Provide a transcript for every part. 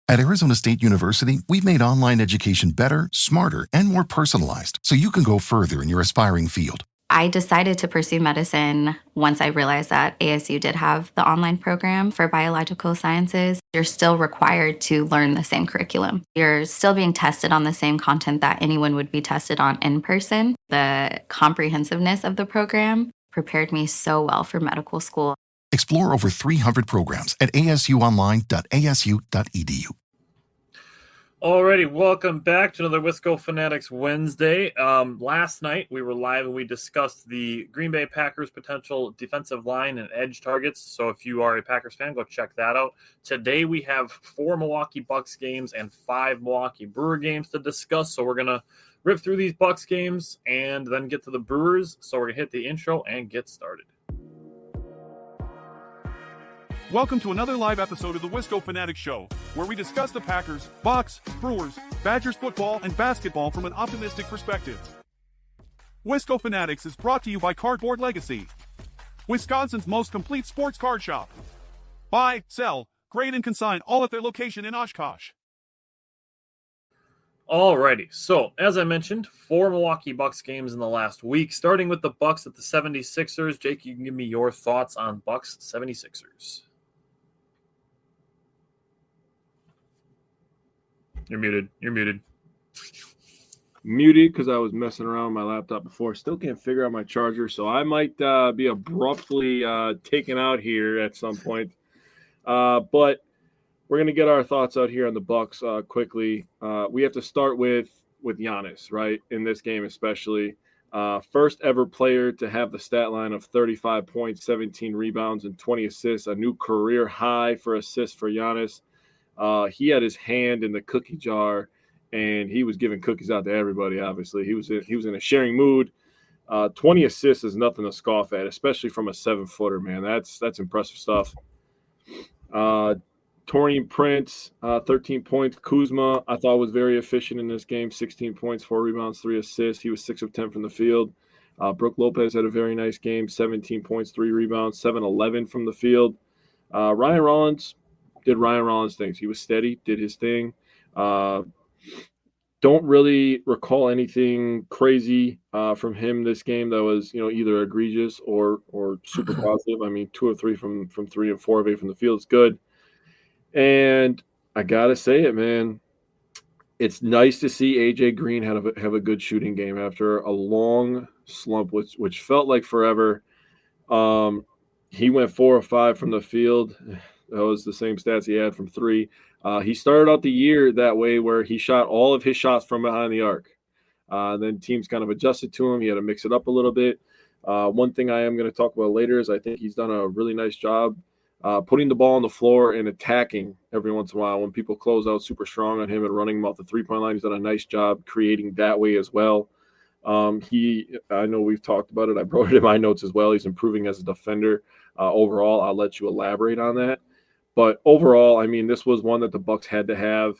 At Arizona State University, we've made online education better, smarter, and more personalized so you can go further in your aspiring field. I decided to pursue medicine once I realized that ASU did have the online program for biological sciences. You're still required to learn the same curriculum. You're still being tested on the same content that anyone would be tested on in person. The comprehensiveness of the program prepared me so well for medical school. Explore over 300 programs at asuonline.asu.edu. Alrighty, welcome back to another Wisco Fanatics Wednesday. Last night we were live and we discussed the Green Bay Packers' potential defensive line and edge targets. So if you are a Packers fan, go check that out. Today we have 4 Milwaukee Bucks games and 5 Milwaukee Brewer games to discuss. So we're going to rip through these Bucks games and then get to the Brewers. So we're going to hit the intro and get started. Welcome to another live episode of the Wisco Fanatics Show, where we discuss the Packers, Bucks, Brewers, Badgers football, and basketball from an optimistic perspective. Wisco Fanatics is brought to you by Cardboard Legacy, Wisconsin's most complete sports card shop. Buy, sell, grade, and consign all at their location in Oshkosh. Alrighty, so as I mentioned, 4 Milwaukee Bucks games in the last week, starting with the Bucks at the 76ers. Jake, you can give me your thoughts on Bucks 76ers. You're muted. Muted because I was messing around with my laptop before. Still can't figure out my charger, so I might be abruptly taken out here at some point. But we're going to get our thoughts out here on the Bucks quickly. We have to start with Giannis, right, in this game especially. First ever player to have the stat line of 35 points, 17 rebounds, and 20 assists, a new career high for assists for Giannis. He had his hand in the cookie jar, and he was giving cookies out to everybody. Obviously, he was in a sharing mood. 20 assists is nothing to scoff at, especially from a 7-footer, man. That's impressive stuff. Taurean Prince, 13 points. Kuzma, I thought was very efficient in this game. 16 points, 4 rebounds, 3 assists. He was 6 of 10 from the field. Brook Lopez had a very nice game. 17 points, 3 rebounds, 7-11 from the field. Ryan Rollins did Ryan Rollins things. He was steady, did his thing. Don't really recall anything crazy from him this game that was, either egregious or super positive. I mean, 2 of 3 from 3 and 4 of 8 from the field is good. And I gotta say it, man. It's nice to see AJ Green have a good shooting game after a long slump, which felt like forever. He went 4 of 5 from the field. That was the same stats he had from 3. He started out the year that way where he shot all of his shots from behind the arc. Then teams kind of adjusted to him. He had to mix it up a little bit. One thing I am going to talk about later is I think he's done a really nice job putting the ball on the floor and attacking every once in a while. When people close out super strong on him and running him off the three-point line, he's done a nice job creating that way as well. I know we've talked about it. I wrote it in my notes as well. He's improving as a defender overall. I'll let you elaborate on that. But overall, I mean, this was one that the Bucks had to have.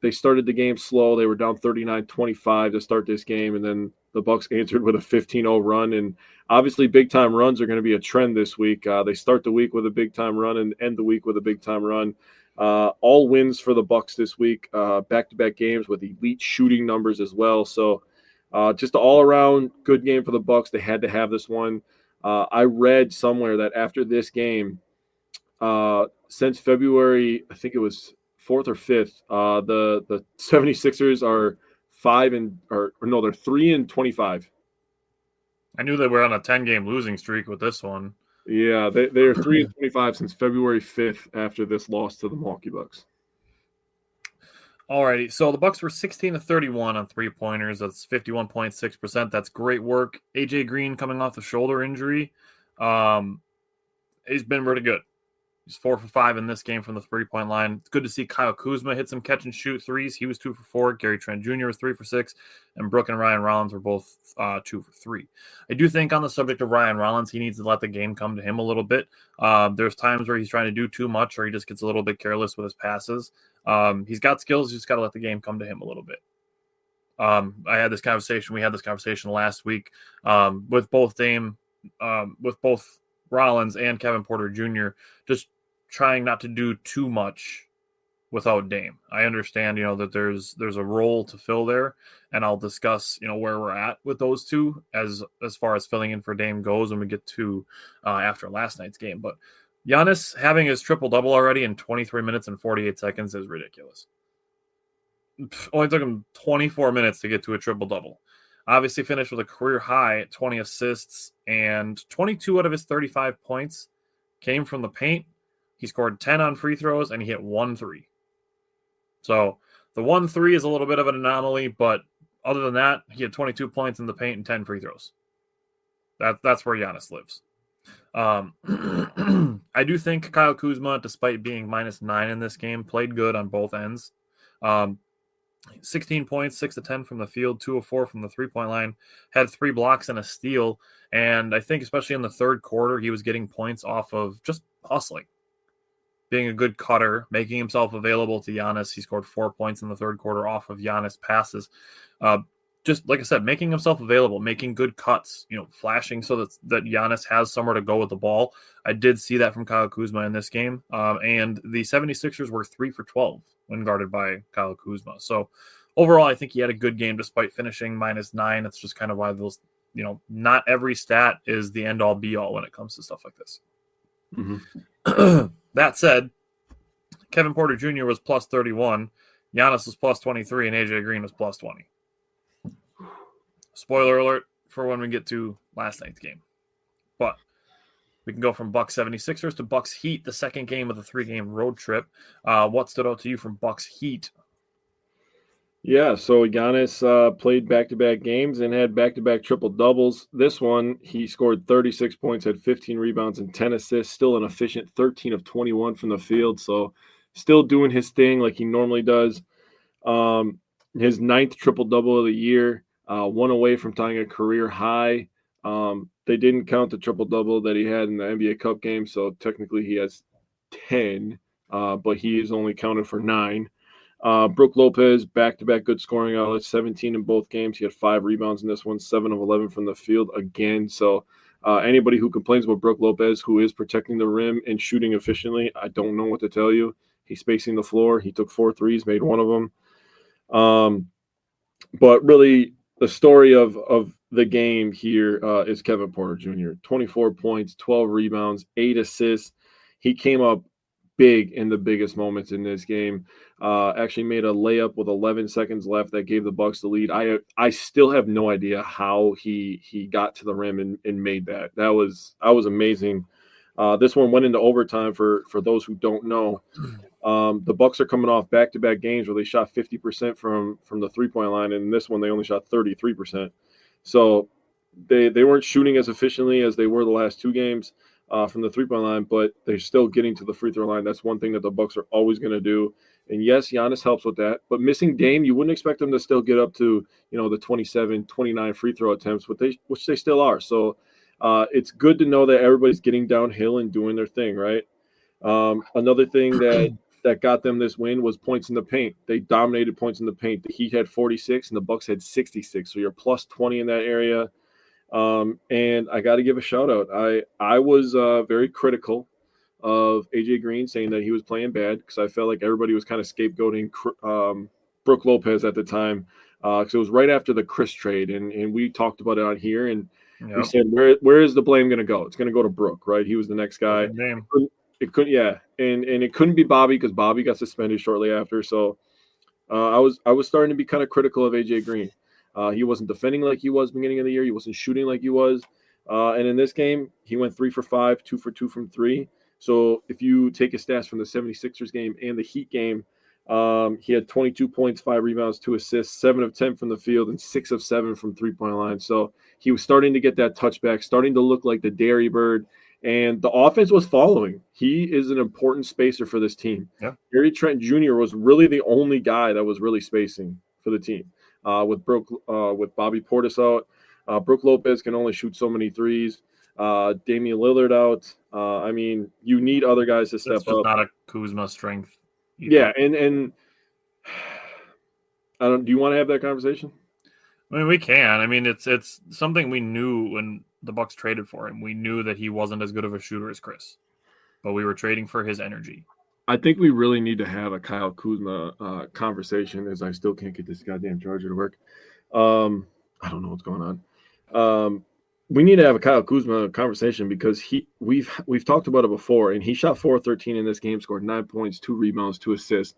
They started the game slow. They were down 39-25 to start this game, and then the Bucks answered with a 15-0 run. And obviously, big-time runs are going to be a trend this week. They start the week with a big-time run and end the week with a big-time run. All wins for the Bucks this week, back-to-back games with elite shooting numbers as well. So just an all-around good game for the Bucks. They had to have this one. I read somewhere that after this game, since February, I think it was 4th or 5th, the 76ers are they're 3-25. I knew they were on a 10-game losing streak with this one. Yeah, they're 3-25 since February 5th after this loss to the Milwaukee Bucks. Alrighty, so the Bucks were 16-31 on three-pointers. That's 51.6%. That's great work. AJ Green coming off the shoulder injury. He's been really good. He's 4 for 5 in this game from the three-point line. It's good to see Kyle Kuzma hit some catch-and-shoot threes. He was 2 for 4. Gary Trent Jr. was 3 for 6. And Brook and Ryan Rollins were both 2 for 3. I do think on the subject of Ryan Rollins, he needs to let the game come to him a little bit. There's times where he's trying to do too much or he just gets a little bit careless with his passes. He's got skills. He's just got to let the game come to him a little bit. We had this conversation last week with both Rollins and Kevin Porter Jr. just trying not to do too much without Dame. I understand, that there's a role to fill there, and I'll discuss, where we're at with those two as far as filling in for Dame goes when we get to after last night's game. But Giannis having his triple-double already in 23 minutes and 48 seconds is ridiculous. Only took him 24 minutes to get to a triple-double. Obviously finished with a career high 20 assists, and 22 out of his 35 points came from the paint. He scored 10 on free throws, and he hit 1 3. So the 1 3 is a little bit of an anomaly, but other than that, he had 22 points in the paint and 10 free throws. That's where Giannis lives. I do think Kyle Kuzma, despite being -9 in this game, played good on both ends. 16 points, 6 of 10 from the field, 2 of 4 from the three-point line, had 3 blocks and a steal. And I think especially in the third quarter, he was getting points off of just hustling, being a good cutter, making himself available to Giannis. He scored 4 points in the third quarter off of Giannis passes. Just like I said, making himself available, making good cuts, flashing so that Giannis has somewhere to go with the ball. I did see that from Kyle Kuzma in this game. And the 76ers were 3 for 12 when guarded by Kyle Kuzma. So overall, I think he had a good game despite finishing -9. It's just kind of why those, not every stat is the end all be all when it comes to stuff like this. Mm-hmm. That said, Kevin Porter Jr. was +31, Giannis was +23, and AJ Green was +20. Spoiler alert for when we get to last night's game. But we can go from Bucks 76ers to Bucks Heat, the second game of the 3-game road trip. What stood out to you from Bucks Heat? Yeah, so Giannis played back-to-back games and had back-to-back triple-doubles. This one, he scored 36 points, had 15 rebounds and 10 assists, still an efficient 13 of 21 from the field, so still doing his thing like he normally does. His 9th triple-double of the year, one away from tying a career high. They didn't count the triple-double that he had in the NBA Cup game, so technically he has 10, but he is only counted for 9. Brook Lopez, back-to-back good scoring outlets, 17 in both games. He had 5 rebounds in this one, 7 of 11 from the field again. So anybody who complains about Brook Lopez, who is protecting the rim and shooting efficiently, I don't know what to tell you. He's spacing the floor. He took 4 threes, made one of them. But really, the story of the game here is Kevin Porter Jr. 24 points, 12 rebounds, 8 assists. He came up big in the biggest moments in this game. Actually made a layup with 11 seconds left that gave the Bucks the lead. I still have no idea how he got to the rim and made that. That was amazing. This one went into overtime for those who don't know. The Bucks are coming off back-to-back games where they shot 50% from the three-point line, and in this one they only shot 33%. So they weren't shooting as efficiently as they were the last 2 games from the three-point line, but they're still getting to the free throw line. That's one thing that the Bucks are always going to do. And yes, Giannis helps with that, but missing Dame, you wouldn't expect them to still get up to, the 27, 29 free throw attempts, which they still are. So it's good to know that everybody's getting downhill and doing their thing, right? Another thing that got them this win was points in the paint. They dominated points in the paint. The Heat had 46 and the Bucks had 66. So you're plus 20 in that area. And I got to give a shout out. I was very critical of AJ Green, saying that he was playing bad because I felt like everybody was kind of scapegoating Brook Lopez at the time. Because it was right after the Chris trade, and we talked about it on here, and we said, where is the blame going to go? It's going to go to Brook, right? He was the next guy. It couldn't, yeah, and it couldn't be Bobby because Bobby got suspended shortly after. So I was starting to be kind of critical of AJ Green. He wasn't defending like he was beginning of the year. He wasn't shooting like he was. And in this game, he went 3 for 5, 2 for 2 from 3. So if you take his stats from the 76ers game and the Heat game, he had 22 points, 5 rebounds, 2 assists, 7 of 10 from the field, and 6 of 7 from three-point line. So he was starting to get that touchback, starting to look like the Dairy Bird, and the offense was following. He is an important spacer for this team. Yeah. Gary Trent Jr. was really the only guy that was really spacing for the team. With Bobby Portis out, Brook Lopez can only shoot so many threes. Damian Lillard out. I mean, you need other guys to step up. That's not a Kuzma strength either. Yeah, and I don't. Do you want to have that conversation? I mean, we can. I mean, it's something we knew when the Bucks traded for him. We knew that he wasn't as good of a shooter as Chris, but we were trading for his energy. I think we really need to have a Kyle Kuzma conversation, as I still can't get this goddamn charger to work. I don't know what's going on. We need to have a Kyle Kuzma conversation because we've talked about it before, and he shot 4-13 in this game, scored 9 points, 2 rebounds, 2 assists.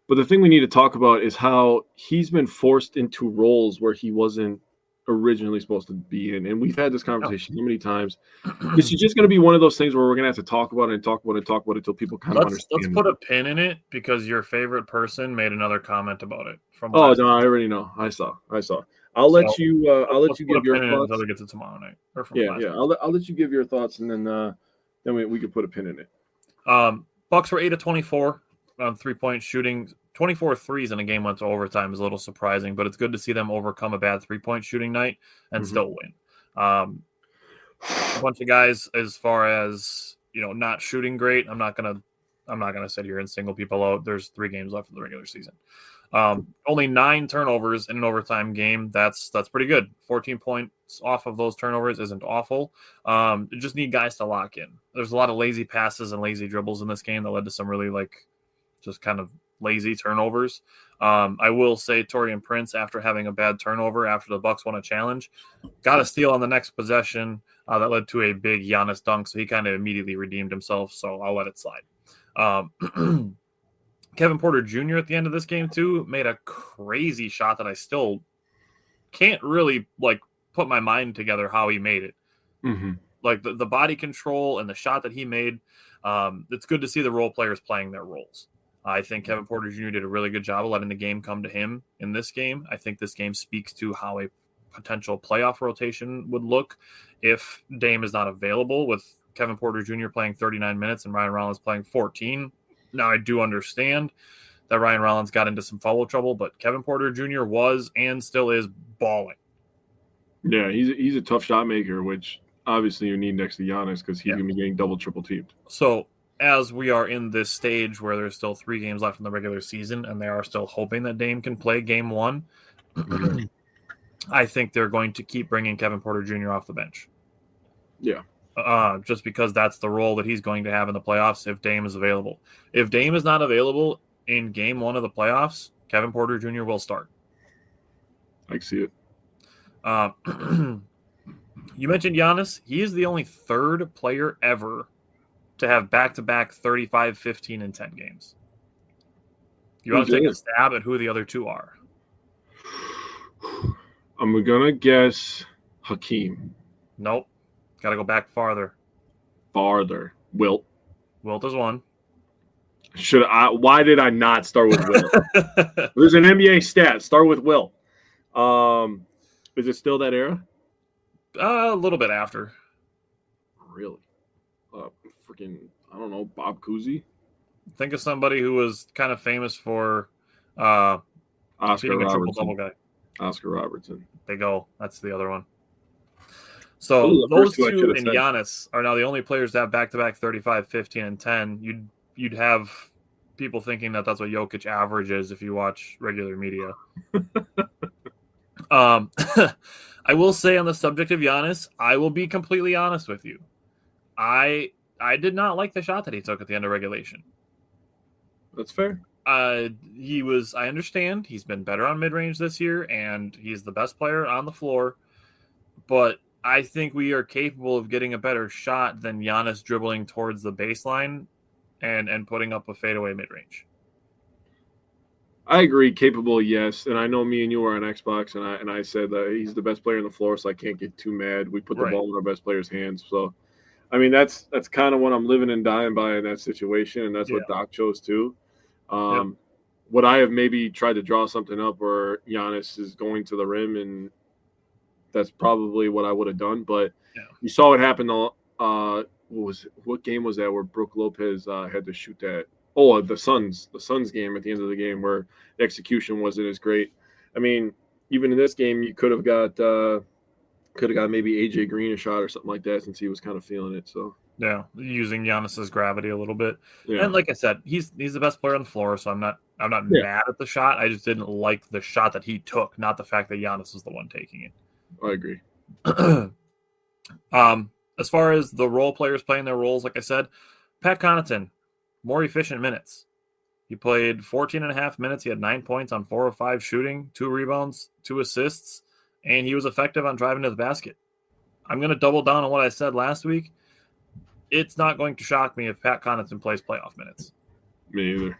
But the thing we need to talk about is how he's been forced into roles where he wasn't originally supposed to be in. And we've had this conversation so many times. This is just going to be one of those things where we're going to have to talk about it and talk about it and talk about it until people kind of understand. Let's put a pin in it because your favorite person made another comment about it. Oh, no, I already know. I saw. I'll let you give your thoughts. Until we get to tomorrow night. I'll let you give your thoughts, and then we can put a pin in it. Bucks were 8 of 24 on 3-point shooting. 24 threes in a game went to overtime is a little surprising, but it's good to see them overcome a bad 3-point shooting night and still win. A bunch of guys, as far as not shooting great. I'm not gonna sit here and single people out. There's 3 games left in the regular season. Only 9 turnovers in an overtime game. That's pretty good. 14 points off of those turnovers isn't awful. You just need guys to lock in. There's a lot of lazy passes and lazy dribbles in this game that led to some really just kind of lazy turnovers. I will say Taurean Prince, after having a bad turnover after the Bucks won a challenge, got a steal on the next possession that led to a big Giannis dunk, so he kind of immediately redeemed himself, so I'll let it slide. Kevin Porter Jr. at the end of this game, too, made a crazy shot that I still can't really, put my mind together how he made it. Mm-hmm. The body control and the shot that he made, it's good to see the role players playing their roles. I think Kevin Porter Jr. did a really good job of letting the game come to him in this game. I think this game speaks to how a potential playoff rotation would look if Dame is not available, with Kevin Porter Jr. playing 39 minutes and Ryan Rollins playing 14. Now, I do understand that Ryan Rollins got into some foul trouble, but Kevin Porter Jr. was and still is balling. Yeah, he's a tough shot maker, which obviously you need next to Giannis because he's going to be getting double, triple teamed. So as we are in this stage where there's still 3 games left in the regular season and they are still hoping that Dame can play game 1, I think they're going to keep bringing Kevin Porter Jr. off the bench. Yeah. Just because that's the role that he's going to have in the playoffs if Dame is available. If Dame is not available in game 1 of the playoffs, Kevin Porter Jr. will start. I see it. You mentioned Giannis. He is the only 3rd player ever to have back-to-back 35, 15, and 10 games. You want to take a stab at who the other 2 are? I'm going to guess Hakeem. Nope. Got to go back farther. Wilt. Wilt is 1. Why did I not start with Wilt? There's an NBA stat. Start with Wilt. Is it still that era? A little bit after. Really? I don't know, Bob Cousy? Think of somebody who was kind of famous for Oscar being a Robertson. triple-double guy. Oscar Robertson. They go. That's the other one. So those 2 and Giannis are now the only players to have back-to-back 35, 15, and 10. You'd have people thinking that that's what Jokic averages if you watch regular media. I will say on the subject of Giannis, I will be completely honest with you. I did not like the shot that he took at the end of regulation. That's fair. I understand he's been better on mid-range this year, and he's the best player on the floor, but I think we are capable of getting a better shot than Giannis dribbling towards the baseline and putting up a fadeaway mid-range. I agree, capable, yes. And I know me and you are on Xbox, and I said that he's the best player on the floor, so I can't get too mad. We put the ball in our best player's hands. So, I mean, that's kind of what I'm living and dying by in that situation, and that's what Doc chose too. Would I have maybe tried to draw something up where Giannis is going to the rim, and that's probably what I would have done. But you saw what happened. What game was that where Brook Lopez had to shoot that? Oh, the Suns game at the end of the game where the execution wasn't as great. I mean, even in this game, you could have got maybe AJ Green a shot or something like that since he was kind of feeling it. So yeah, using Giannis's gravity a little bit. Yeah. And like I said, he's the best player on the floor, so I'm not mad at the shot. I just didn't like the shot that he took, not the fact that Giannis was the one taking it. I agree. As far as the role players playing their roles, like I said, Pat Connaughton, more efficient minutes. He played 14 and a half minutes. He had 9 points on 4 of 5 shooting, 2 rebounds, 2 assists, and he was effective on driving to the basket. I'm going to double down on what I said last week. It's not going to shock me if Pat Connaughton plays playoff minutes. Me either.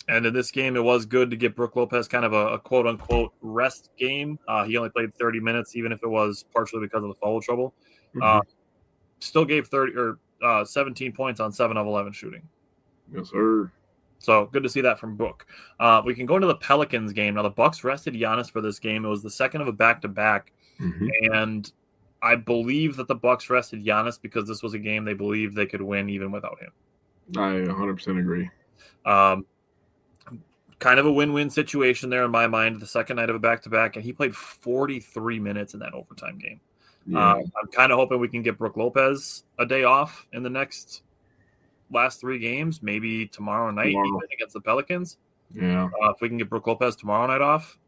And in this game, it was good to get Brook Lopez kind of a quote-unquote rest game. He only played 30 minutes, even if it was partially because of the foul trouble. Still gave 17 points on 7 of 11 shooting. Yes, sir. So good to see that from Book. We can go into the Pelicans game. Now, the Bucks rested Giannis for this game. It was the second of a back-to-back. And I believe that the Bucks rested Giannis because this was a game they believed they could win even without him. I 100% agree. Kind of a win-win situation there in my mind, the second night of a back-to-back, and he played 43 minutes in that overtime game. Yeah. I'm kind of hoping we can get Brook Lopez a day off in the last 3 games, maybe tomorrow night even against the Pelicans. Yeah. If we can get Brook Lopez tomorrow night off,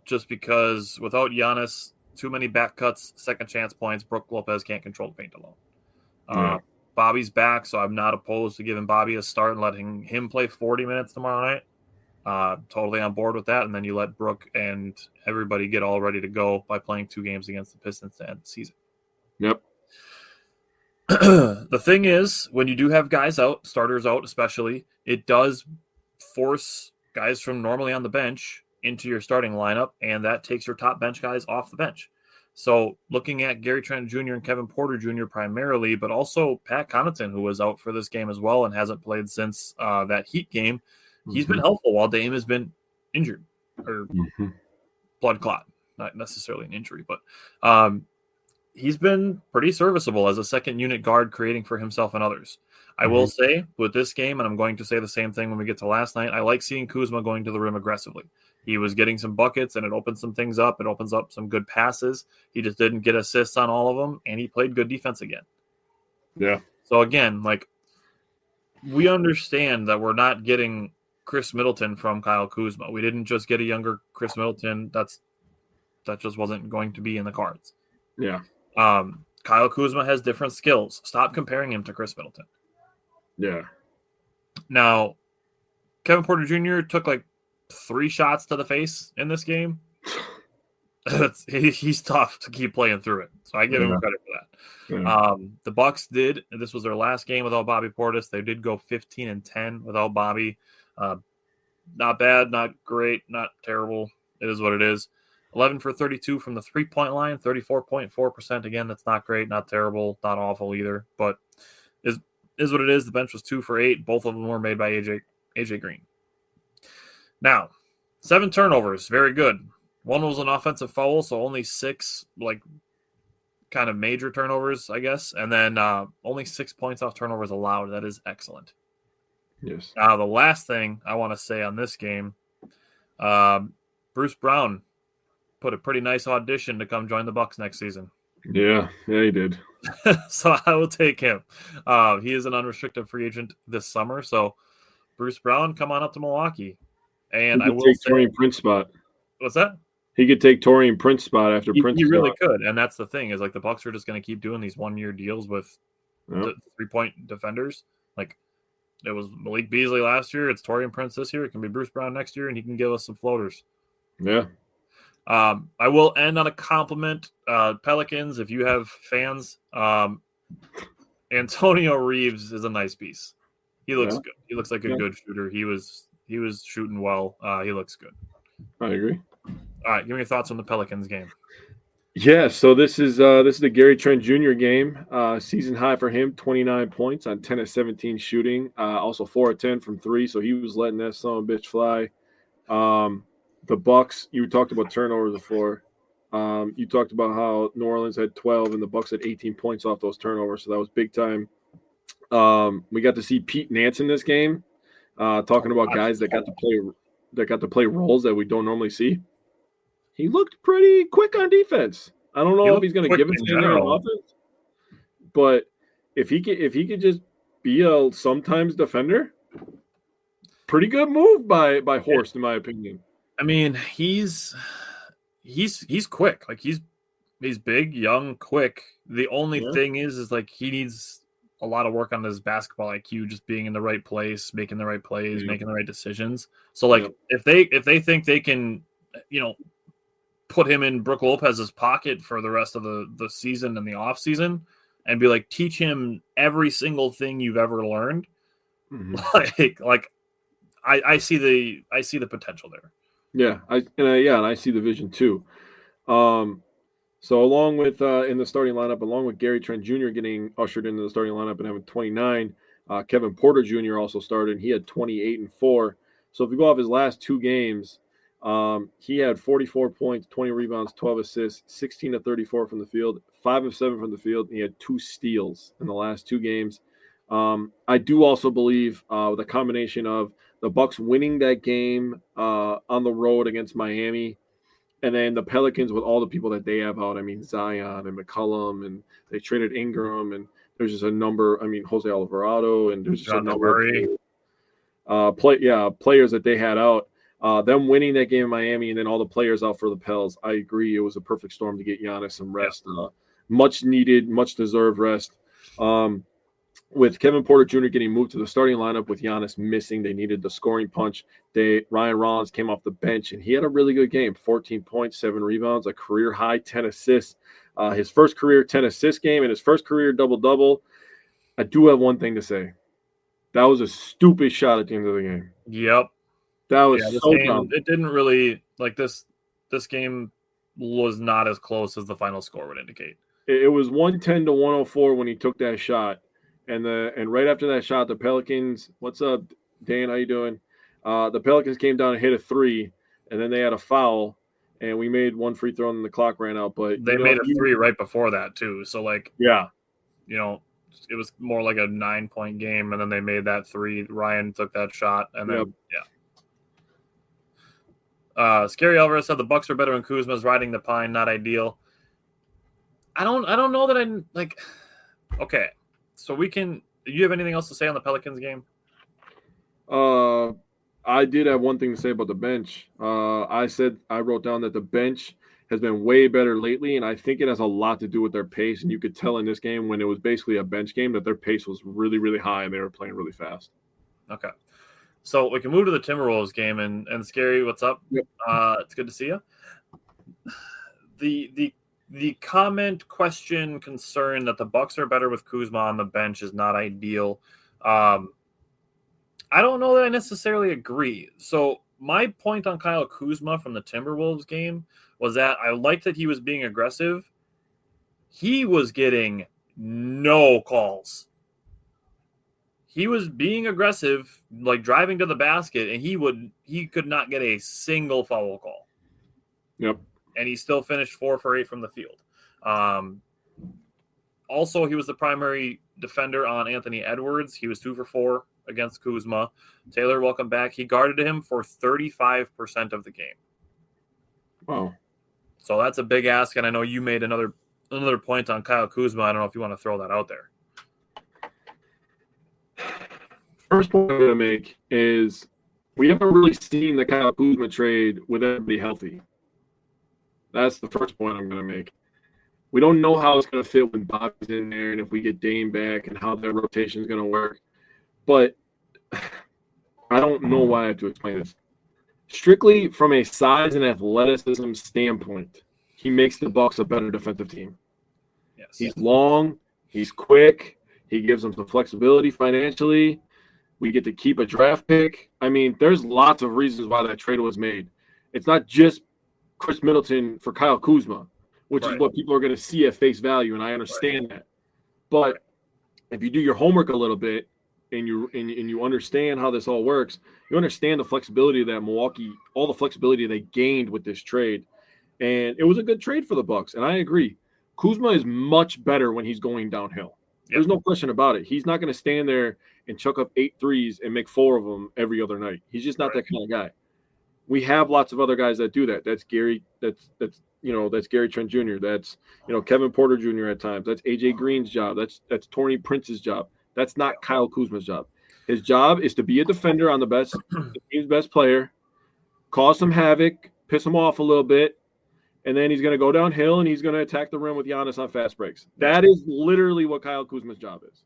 just because without Giannis, too many back cuts, second chance points, Brook Lopez can't control the paint alone. Bobby's back, so I'm not opposed to giving Bobby a start and letting him play 40 minutes tomorrow night. Totally on board with that. And then you let Brook and everybody get all ready to go by playing 2 games against the Pistons to end the season. Yep. The thing is, when you do have guys out, starters out especially, it does force guys from normally on the bench into your starting lineup, and that takes your top bench guys off the bench. So looking at Gary Trent Jr. and Kevin Porter Jr. primarily, but also Pat Connaughton, who was out for this game as well and hasn't played since that Heat game, he's been helpful while Dame has been injured or blood clot, not necessarily an injury, but he's been pretty serviceable as a second unit guard, creating for himself and others. I will say with this game, and I'm going to say the same thing when we get to last night, I like seeing Kuzma going to the rim aggressively. He was getting some buckets, and it opens some things up. It opens up some good passes. He just didn't get assists on all of them, and he played good defense again. Yeah. So again, like, we understand that we're not getting Chris Middleton from Kyle Kuzma. We didn't just get a younger Chris Middleton. That just wasn't going to be in the cards. Yeah. Kyle Kuzma has different skills. Stop comparing him to Chris Middleton. Yeah. Now, Kevin Porter Jr. took like 3 shots to the face in this game. He's tough to keep playing through it. So I give him credit for that. Yeah. The Bucks did, and this was their last game without Bobby Portis. They did go 15-10 without Bobby. Not bad, not great, not terrible. It is what it is. 11 for 32 from the 3-point line, 34.4%. Again, that's not great, not terrible, not awful either, but is what it is. The bench was 2 for 8. Both of them were made by AJ Green. Now, 7 turnovers, very good. One was an offensive foul, so only 6 like kind of major turnovers, I guess, and then only 6 points off turnovers allowed. That is excellent. Yes. Now, the last thing I want to say on this game, Bruce Brown put a pretty nice audition to come join the Bucks next season. Yeah, he did. So I will take him. He is an unrestricted free agent this summer. So Bruce Brown, come on up to Milwaukee. And I will take say, Taurean Prince's spot. What's that? He could take Taurean Prince's spot after Prince. He really could. And that's the thing is like the Bucks are just going to keep doing these 1-year deals with 3-point defenders. Like it was Malik Beasley last year. It's Taurean Prince this year. It can be Bruce Brown next year, and he can give us some floaters. Yeah. I will end on a compliment. Pelicans, if you have fans, Antonio Reeves is a nice piece. He looks good. He looks like a good shooter. He was shooting well. He looks good. I agree. All right, give me your thoughts on the Pelicans game. Yeah, so this is the Gary Trent Jr. game. Season high for him, 29 points on 10 of 17 shooting. Also 4 of 10 from 3, so he was letting that son of a bitch fly. The Bucks, you talked about turnovers before. You talked about how New Orleans had 12 and the Bucks had 18 points off those turnovers, so that was big time. We got to see Pete Nance in this game, talking about guys that got to play roles that we don't normally see. He looked pretty quick on defense. I don't know if he's going to give it to him on offense, but if he could just be a sometimes defender, pretty good move by Horst, in my opinion. I mean, he's quick. Like he's big, young, quick. The only thing is like he needs a lot of work on his basketball IQ, just being in the right place, making the right plays, making the right decisions. So like if they think they can, put him in Brook Lopez's pocket for the rest of the season and the off season and be like, teach him every single thing you've ever learned. Like I see the potential there. Yeah. And I see the vision too. So along with in the starting lineup, along with Gary Trent Jr. getting ushered into the starting lineup and having 29, Kevin Porter Jr. also started, and he had 28 and 4. So if you go off his last 2 games, he had 44 points, 20 rebounds, 12 assists, 16 to 34 from the field, 5 of 7 from the field, and he had 2 steals in the last 2 games. I do also believe the combination of the Bucks winning that game on the road against Miami, and then the Pelicans with all the people that they have out. I mean, Zion and McCollum, and they traded Ingram, and there's just a number. I mean, Jose Alvarado, and there's just a number of players that they had out. Them winning that game in Miami, and then all the players out for the Pels. I agree, it was a perfect storm to get Giannis some rest, much needed, much deserved rest. With Kevin Porter Jr. getting moved to the starting lineup with Giannis missing, they needed the scoring punch. Ryan Rollins came off the bench, and he had a really good game, 14 points, 7 rebounds, a career-high 10 assists. His first career 10-assist game and his first career double-double. I do have one thing to say. That was a stupid shot at the end of the game. Yep. That was so dumb. It didn't really – like this game was not as close as the final score would indicate. It was 110 to 104 when he took that shot. And right after that shot, the Pelicans – what's up, Dan? How you doing? The Pelicans came down and hit a 3, and then they had a foul, and we made 1 free throw and the clock ran out. But they made a 3 right before that too. So, like, it was more like a 9-point game, and then they made that 3. Ryan took that shot, and then Scary Alvarez said the Bucks are better when Kuzma's riding the pine. Not ideal. I don't know that I like. Okay. So do you have anything else to say on the Pelicans game? I did have one thing to say about the bench. I wrote down that the bench has been way better lately, and I think it has a lot to do with their pace. And you could tell in this game when it was basically a bench game that their pace was really, really high and they were playing really fast. Okay. So we can move to the Timberwolves game, and Scary, what's up? Yep. It's good to see you. The comment, question, concern that the Bucks are better with Kuzma on the bench is not ideal. I don't know that I necessarily agree. So my point on Kyle Kuzma from the Timberwolves game was that I liked that he was being aggressive. He was getting no calls. He was being aggressive, like driving to the basket, and he could not get a single foul call. Yep. And he still finished 4 for 8 from the field. Also, he was the primary defender on Anthony Edwards. He was 2 for 4 against Kuzma. Taylor, welcome back. He guarded him for 35% of the game. Wow. So that's a big ask, and I know you made another point on Kyle Kuzma. I don't know if you want to throw that out there. First point I'm going to make is we haven't really seen the Kyle Kuzma trade with everybody healthy. That's the first point I'm going to make. We don't know how it's going to fit when Bobby's in there and if we get Dame back and how that rotation is going to work. But I don't know why I have to explain this. Strictly from a size and athleticism standpoint, he makes the Bucks a better defensive team. Yes. He's long. He's quick. He gives them some flexibility financially. We get to keep a draft pick. I mean, there's lots of reasons why that trade was made. It's not just Chris Middleton for Kyle Kuzma, which is what people are going to see at face value, and I understand that. But if you do your homework a little bit and you understand how this all works, you understand the flexibility that Milwaukee, all the flexibility they gained with this trade. And it was a good trade for the Bucks, and I agree. Kuzma is much better when he's going downhill. Yep. There's no question about it. He's not going to stand there and chuck up 8 threes and make 4 of them every other night. He's just not that kind of guy. We have lots of other guys that do that. That's Gary. That's Gary Trent Jr. That's Kevin Porter Jr. at times. That's AJ Green's job. That's Taurean Prince's job. That's not Kyle Kuzma's job. His job is to be a defender on the team's best player, cause some havoc, piss him off a little bit, and then he's going to go downhill and he's going to attack the rim with Giannis on fast breaks. That is literally what Kyle Kuzma's job is.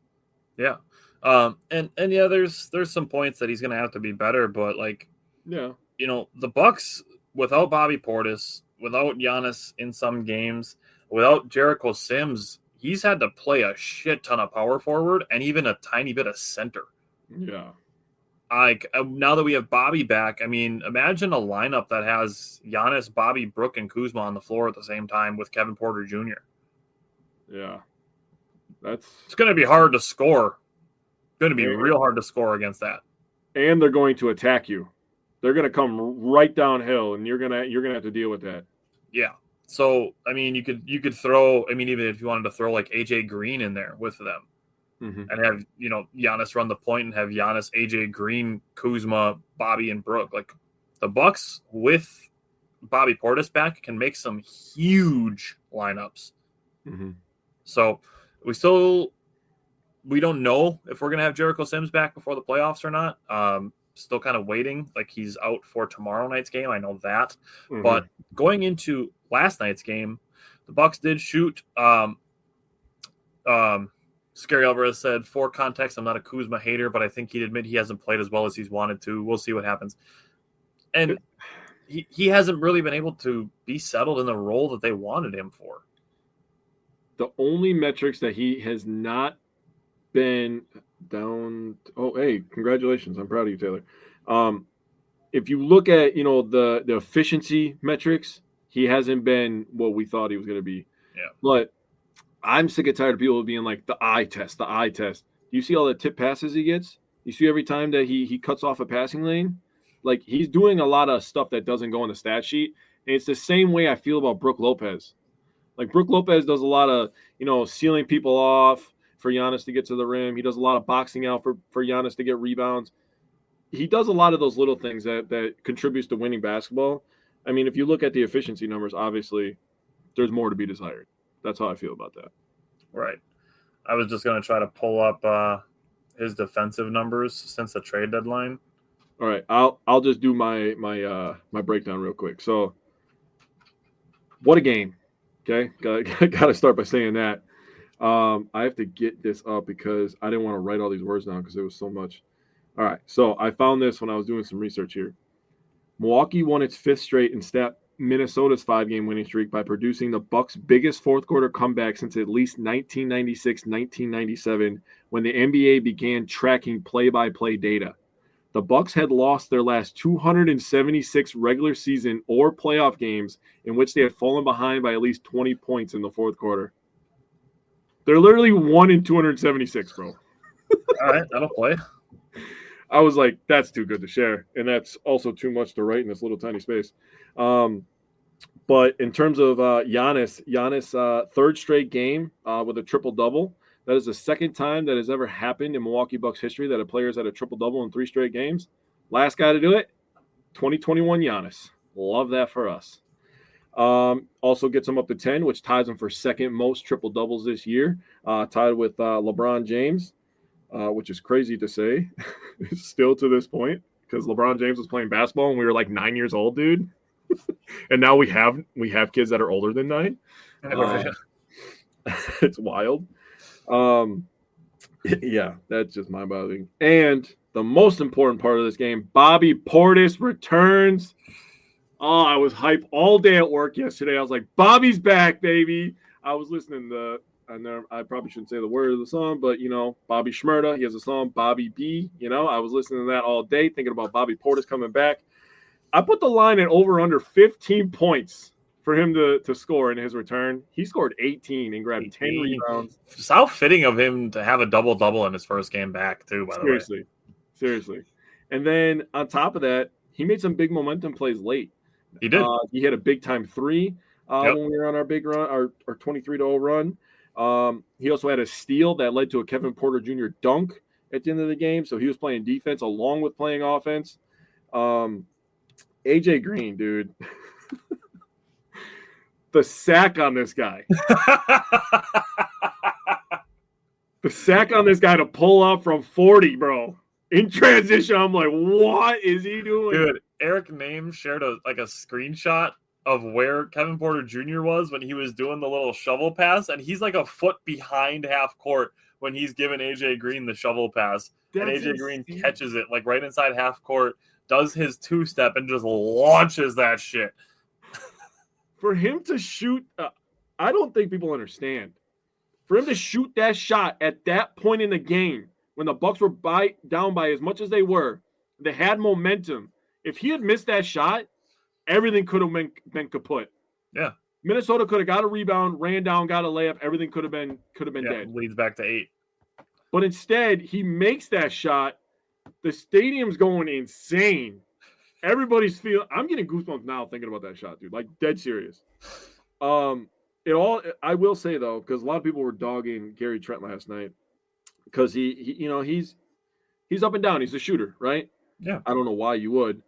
Yeah. And yeah, there's some points that he's going to have to be better, but like, Yeah. you know, the Bucks without Bobby Portis, without Giannis in some games, without Jericho Sims, he's had to play a shit ton of power forward and even a tiny bit of center. Yeah. Like now that we have Bobby back, I mean, imagine a lineup that has Giannis, Bobby, Brook, and Kuzma on the floor at the same time with Kevin Porter Jr. Yeah. It's going to be hard to score. It's going to be real hard to score against that. And they're going to attack you. They're going to come right downhill, and you're gonna have to deal with that. Yeah. So I mean, you could throw. I mean, even if you wanted to throw like AJ Green in there with them, and have Giannis run the point and have Giannis, AJ Green, Kuzma, Bobby, and Brook. Like the Bucks with Bobby Portis back can make some huge lineups. So we don't know if we're gonna have Jericho Sims back before the playoffs or not. Still kind of waiting. Like he's out for tomorrow night's game. I know that. But going into last night's game, the Bucks did shoot. Scary Alvarez said, for context, I'm not a Kuzma hater, but I think he'd admit he hasn't played as well as he's wanted to. We'll see what happens. And he hasn't really been able to be settled in the role that they wanted him for. The only metrics that he has not been down. Oh, hey, congratulations. I'm proud of you, Taylor. If you look at, the efficiency metrics, he hasn't been what we thought he was going to be. Yeah. But I'm sick and tired of people being like the eye test. You see all the tip passes he gets? You see every time that he cuts off a passing lane? Like he's doing a lot of stuff that doesn't go on the stat sheet. And it's the same way I feel about Brook Lopez. Like Brook Lopez does a lot of, sealing people off for Giannis to get to the rim. He does a lot of boxing out for Giannis to get rebounds. He does a lot of those little things that contributes to winning basketball. I mean, if you look at the efficiency numbers, obviously there's more to be desired. That's how I feel about that. Right. I was just going to try to pull up his defensive numbers since the trade deadline. All right. I'll just do my breakdown real quick. So what a game. Okay. Got to start by saying that. I have to get this up because I didn't want to write all these words down because it was so much. All right. So I found this when I was doing some research here. Milwaukee won its fifth straight and snapped Minnesota's 5-game winning streak by producing the Bucks' biggest fourth-quarter comeback since at least 1996-1997, when the NBA began tracking play-by-play data. The Bucks had lost their last 276 regular season or playoff games in which they had fallen behind by at least 20 points in the fourth quarter. They're literally 1 in 276, bro. All right, that'll play. I was like, that's too good to share. And that's also too much to write in this little tiny space. But in terms of Giannis' third straight game with a triple-double, that is the second time that has ever happened in Milwaukee Bucks history that a player's had a triple-double in 3 straight games. Last guy to do it, 2021 Giannis. Love that for us. Also gets him up to 10, which ties him for second most triple-doubles this year, tied with LeBron James, which is crazy to say still to this point because LeBron James was playing basketball and we were like 9 years old, dude. And now we have kids that are older than 9. It's wild. Yeah, that's just mind-boggling. And the most important part of this game, Bobby Portis returns. Oh, I was hyped all day at work yesterday. I was like, Bobby's back, baby. I was listening to, I probably shouldn't say the word of the song, but, Bobby Shmurda, he has a song, Bobby B. I was listening to that all day, thinking about Bobby Portis coming back. I put the line at over under 15 points for him to score in his return. He scored 18 and grabbed 10 rebounds. It's how fitting of him to have a double-double in his first game back, too, by the way. Seriously. And then on top of that, he made some big momentum plays late. He did. He hit a big-time 3 when we were on our big run, our 23-0 run. He also had a steal that led to a Kevin Porter Jr. dunk at the end of the game. So he was playing defense along with playing offense. AJ Green, dude. The sack on this guy. The sack on this guy to pull up from 40, bro. In transition, I'm like, what is he doing? Dude, Eric Name shared a screenshot of where Kevin Porter Jr. was when he was doing the little shovel pass, and he's like a foot behind half court when he's giving AJ Green the shovel pass, and AJ Green catches it like right inside half court, does his two-step, and just launches that shit. For him to shoot, I don't think people understand. For him to shoot that shot at that point in the game, when the Bucks were down by as much as they were, they had momentum. If he had missed that shot, everything could have been kaput. Yeah. Minnesota could have got a rebound, ran down, got a layup. Everything could have been dead. Leads back to 8. But instead, he makes that shot. The stadium's going insane. Everybody's feeling. I'm getting goosebumps now thinking about that shot, dude. Like dead serious. I will say though, because a lot of people were dogging Gary Trent last night because he's up and down. He's a shooter, right? Yeah. I don't know why you would.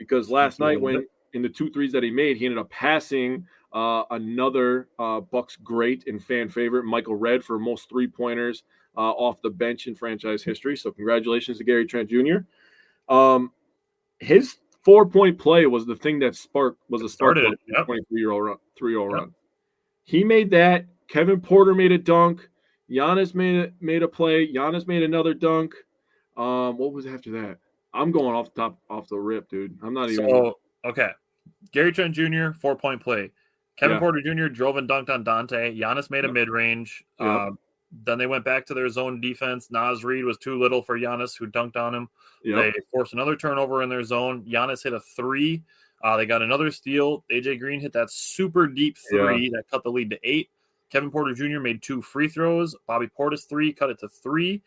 Because last night when in the 2 threes that he made, he ended up passing another Bucks great and fan favorite, Michael Redd, for most 3-pointers off the bench in franchise history. So congratulations to Gary Trent Jr. His 4-point play was the thing that sparked the 23-year-old run. He made that. Kevin Porter made a dunk. Giannis made a play. Giannis made another dunk. What was after that? I'm going off the rip, dude. I'm not even. So, okay. Gary Trent Jr., 4-point play. Kevin Porter Jr. drove and dunked on Dante. Giannis made a mid-range. Then they went back to their zone defense. Naz Reid was too little for Giannis, who dunked on him. They forced another turnover in their zone. Giannis hit a 3. They got another steal. AJ Green hit that super deep 3 that cut the lead to 8. Kevin Porter Jr. made 2 free throws. Bobby Portis 3, cut it to 3.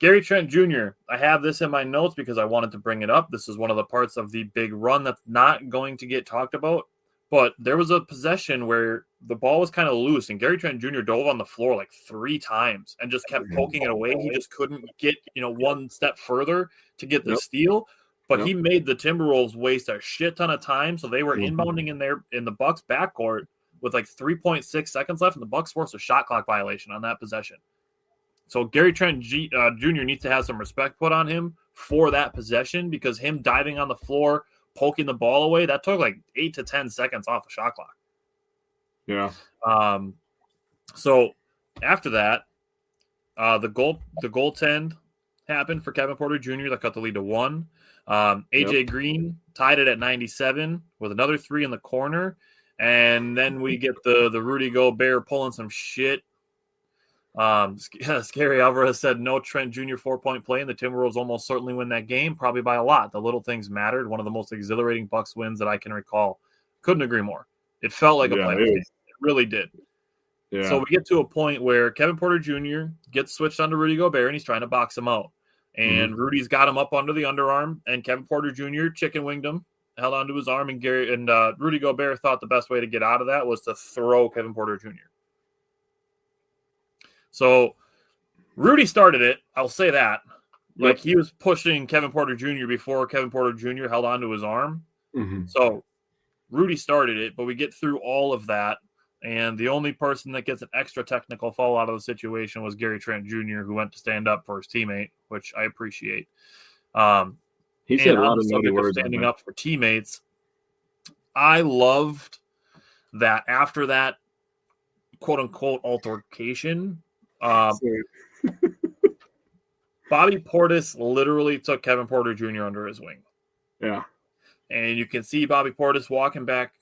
Gary Trent Jr., I have this in my notes because I wanted to bring it up. This is one of the parts of the big run that's not going to get talked about. But there was a possession where the ball was kind of loose, and Gary Trent Jr. dove on the floor like 3 times and just kept poking it away. He just couldn't get, one step further to get the steal. But he made the Timberwolves waste a shit ton of time, so they were inbounding in the Bucks backcourt with like 3.6 seconds left, and the Bucks forced a shot clock violation on that possession. So Gary Trent Jr. needs to have some respect put on him for that possession, because him diving on the floor, poking the ball away, that took like 8 to 10 seconds off the shot clock. Yeah. So after that, the goaltend happened for Kevin Porter Jr. that cut the lead to 1. AJ Green tied it at 97 with another 3 in the corner. And then we get the Rudy Gobert pulling some shit. Scary Alvarez said no Trent Jr. 4-point play, and the Timberwolves almost certainly win that game, probably by a lot. The little things mattered. One of the most exhilarating Bucks wins that I can recall. Couldn't agree more. It felt like a playoff game. It really did. Yeah. So we get to a point where Kevin Porter Jr. gets switched onto Rudy Gobert, and he's trying to box him out. And Rudy's got him up under the underarm, and Kevin Porter Jr. chicken winged him, held onto his arm, and Rudy Gobert thought the best way to get out of that was to throw Kevin Porter Jr. So Rudy started it. I'll say that. Like, he was pushing Kevin Porter Jr. before Kevin Porter Jr. held onto his arm. So Rudy started it, but we get through all of that. And the only person that gets an extra technical foul out of the situation was Gary Trent Jr., who went to stand up for his teammate, which I appreciate. He said a lot of naughty words. Standing up for teammates. I loved that after that quote-unquote altercation, Bobby Portis literally took Kevin Porter Jr. under his wing. Yeah. And you can see Bobby Portis walking back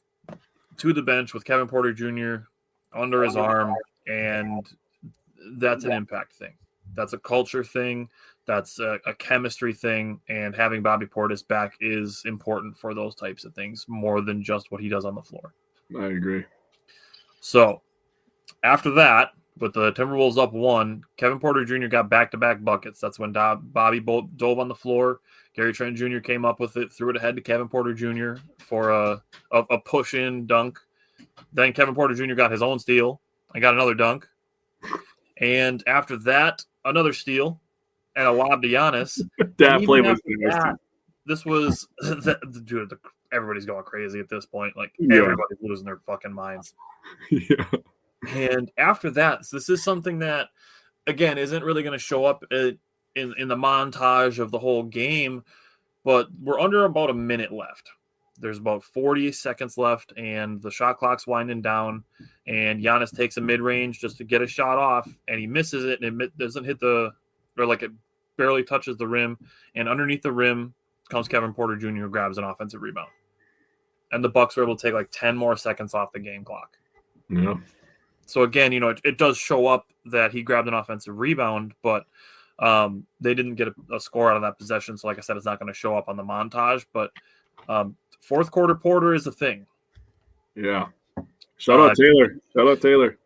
to the bench with Kevin Porter Jr. under his arm, and that's an impact thing. That's a culture thing. That's a chemistry thing, and having Bobby Portis back is important for those types of things more than just what he does on the floor. I agree. So after that, with the Timberwolves up 1, Kevin Porter Jr. got back-to-back buckets. That's when Bobby dove on the floor. Gary Trent Jr. came up with it, threw it ahead to Kevin Porter Jr. for a push-in dunk. Then Kevin Porter Jr. got his own steal and got another dunk. And after that, another steal and a lob to Giannis. That play was nice. This was dude. Everybody's going crazy at this point. Like, everybody's losing their fucking minds. Yeah. And after that, so this is something that, again, isn't really going to show up in the montage of the whole game, but we're under about a minute left. There's about 40 seconds left, and the shot clock's winding down. And Giannis takes a mid-range just to get a shot off, and he misses it, and it doesn't hit it barely touches the rim. And underneath the rim comes Kevin Porter Jr., who grabs an offensive rebound. And the Bucks were able to take like 10 more seconds off the game clock. Yeah. So again, it does show up that he grabbed an offensive rebound, but they didn't get a score out of that possession. So like I said, it's not going to show up on the montage, but fourth quarter Porter is a thing. Yeah. Shout out Taylor.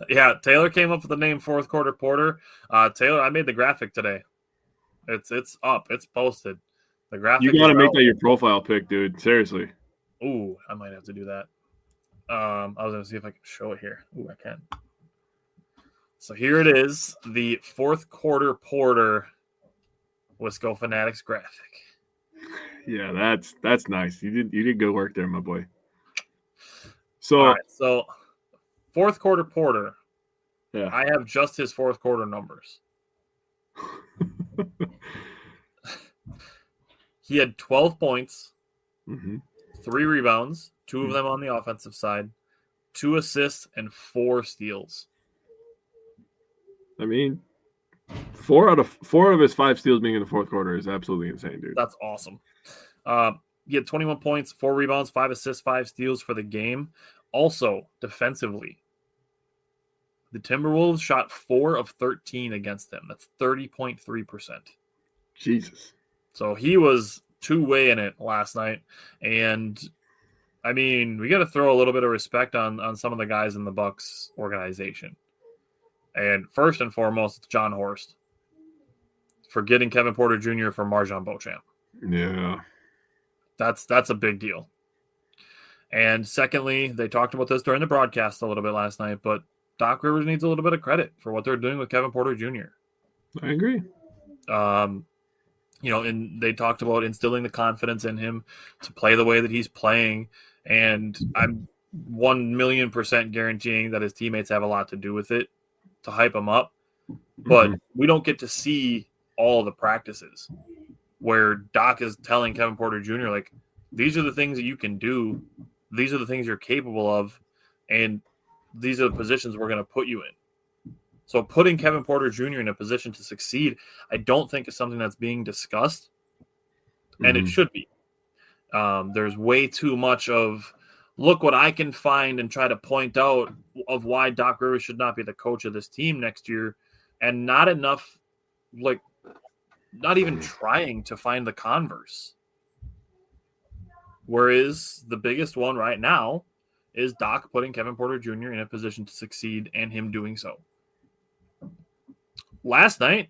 Yeah, Taylor came up with the name fourth quarter Porter. Taylor, I made the graphic today. It's up. It's posted. The graphic. You got to make that your profile pic, dude. Seriously. Ooh, I might have to do that. I was going to see if I can show it here. Ooh, I can. So here it is, the fourth quarter Porter Wisco Fanatics graphic. Yeah, that's nice. You did good work there, my boy. So, all right, so fourth quarter Porter. Yeah. I have just his fourth quarter numbers. He had 12 points, 3 rebounds, 2 of them on the offensive side, 2 assists, and 4 steals. I mean, 4 out of his 5 steals being in the fourth quarter is absolutely insane, dude. That's awesome. He had 21 points, 4 rebounds, 5 assists, 5 steals for the game. Also, defensively, the Timberwolves shot 4 of 13 against them. That's 30.3%. Jesus. So he was two-way in it last night. And, I mean, we got to throw a little bit of respect on some of the guys in the Bucks organization. And first and foremost, it's John Horst for getting Kevin Porter Jr. for Marjon Beauchamp. Yeah. That's a big deal. And secondly, they talked about this during the broadcast a little bit last night, but Doc Rivers needs a little bit of credit for what they're doing with Kevin Porter Jr. I agree. And they talked about instilling the confidence in him to play the way that he's playing. And I'm 1,000,000% guaranteeing that his teammates have a lot to do with it to hype him up. But we don't get to see all the practices where Doc is telling Kevin Porter Jr., like, these are the things that you can do. These are the things you're capable of. And these are the positions we're going to put you in. So putting Kevin Porter Jr. in a position to succeed, I don't think is something that's being discussed, and it should be. There's way too much of, look what I can find and try to point out of why Doc Rivers should not be the coach of this team next year, and not enough, like, not even trying to find the converse. Whereas the biggest one right now is Doc putting Kevin Porter Jr. in a position to succeed and him doing so. Last night,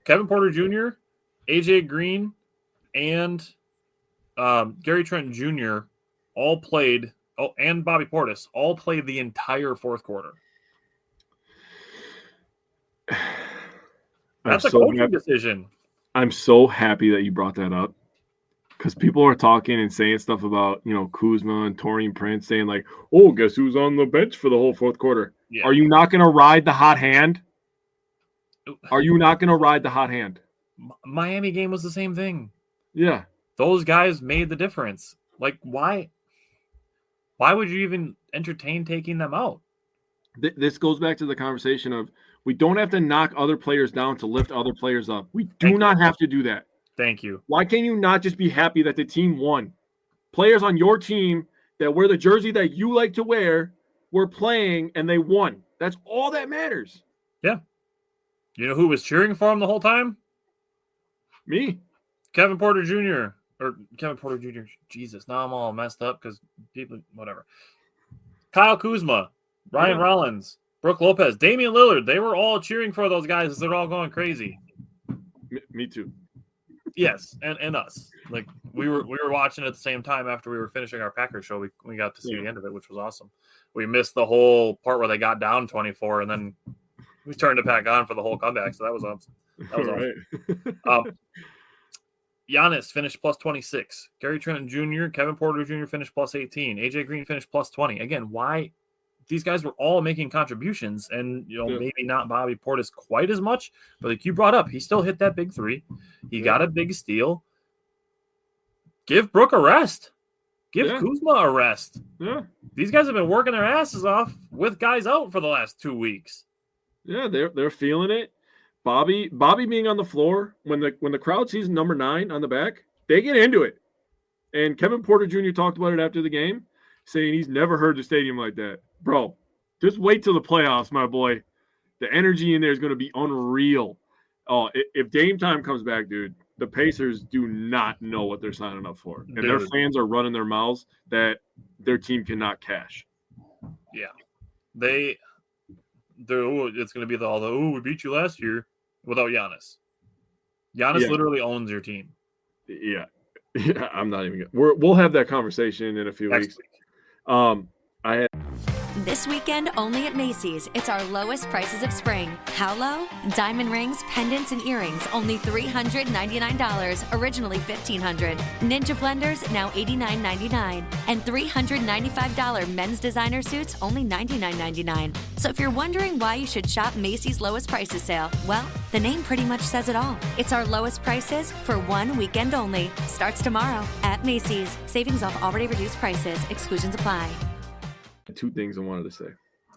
Kevin Porter Jr., AJ Green, and Gary Trent Jr. all played, and Bobby Portis all played the entire fourth quarter. That's a coaching decision. I'm so happy that you brought that up, because people are talking and saying stuff about, Kuzma and Taurean Prince saying like, oh, guess who's on the bench for the whole fourth quarter? Yeah. Are you not going to ride the hot hand? Are you not going to ride the hot hand? Miami game was the same thing. Yeah. Those guys made the difference. Like, why would you even entertain taking them out? This goes back to the conversation of, we don't have to knock other players down to lift other players up. We do not have to do that. Thank you. Why can you not just be happy that the team won? Players on your team that wear the jersey that you like to wear were playing and they won. That's all that matters. Yeah. You know who was cheering for him the whole time? Me. Kevin Porter Jr. Jesus, now I'm all messed up because people, whatever. Kyle Kuzma, Ryan Rollins, Brook Lopez, Damian Lillard, they were all cheering for those guys as they're all going crazy. Me too. Yes, and us. Like, we were watching at the same time after we were finishing our Packers show. We got to see the end of it, which was awesome. We missed the whole part where they got down 24, and then we turned it back on for the whole comeback, so that was awesome. That was awesome. Giannis finished plus 26. Gary Trent Jr., Kevin Porter Jr. finished plus 18. AJ Green finished plus 20. Again, why? These guys were all making contributions, and maybe not Bobby Portis quite as much, but like you brought up, he still hit that big three. He got a big steal. give Brook a rest. Give Yeah. Kuzma a rest. Yeah. These guys have been working their asses off with guys out for the last 2 weeks. Yeah, they're feeling it. Bobby being on the floor when the crowd sees number 9 on the back, they get into it. And Kevin Porter Jr. talked about it after the game, saying he's never heard the stadium like that. Bro, just wait till the playoffs, my boy. The energy in there is going to be unreal. Oh, if Dame time comes back, dude, the Pacers do not know what they're signing up for. And their fans are running their mouths that their team cannot cash. Yeah. It's going to be we beat you last year without Giannis. Giannis literally owns your team. Yeah. Yeah, I'm not even we'll have that conversation in a few weeks. This weekend, only at Macy's, it's our lowest prices of spring. How low? Diamond rings, pendants, and earrings, only $399, originally $1,500. Ninja blenders, now $89.99. And $395 men's designer suits, only $99.99. So if you're wondering why you should shop Macy's lowest prices sale, well, the name pretty much says it all. It's our lowest prices for one weekend only. Starts tomorrow at Macy's. Savings off already reduced prices. Exclusions apply. 2 things I wanted to say.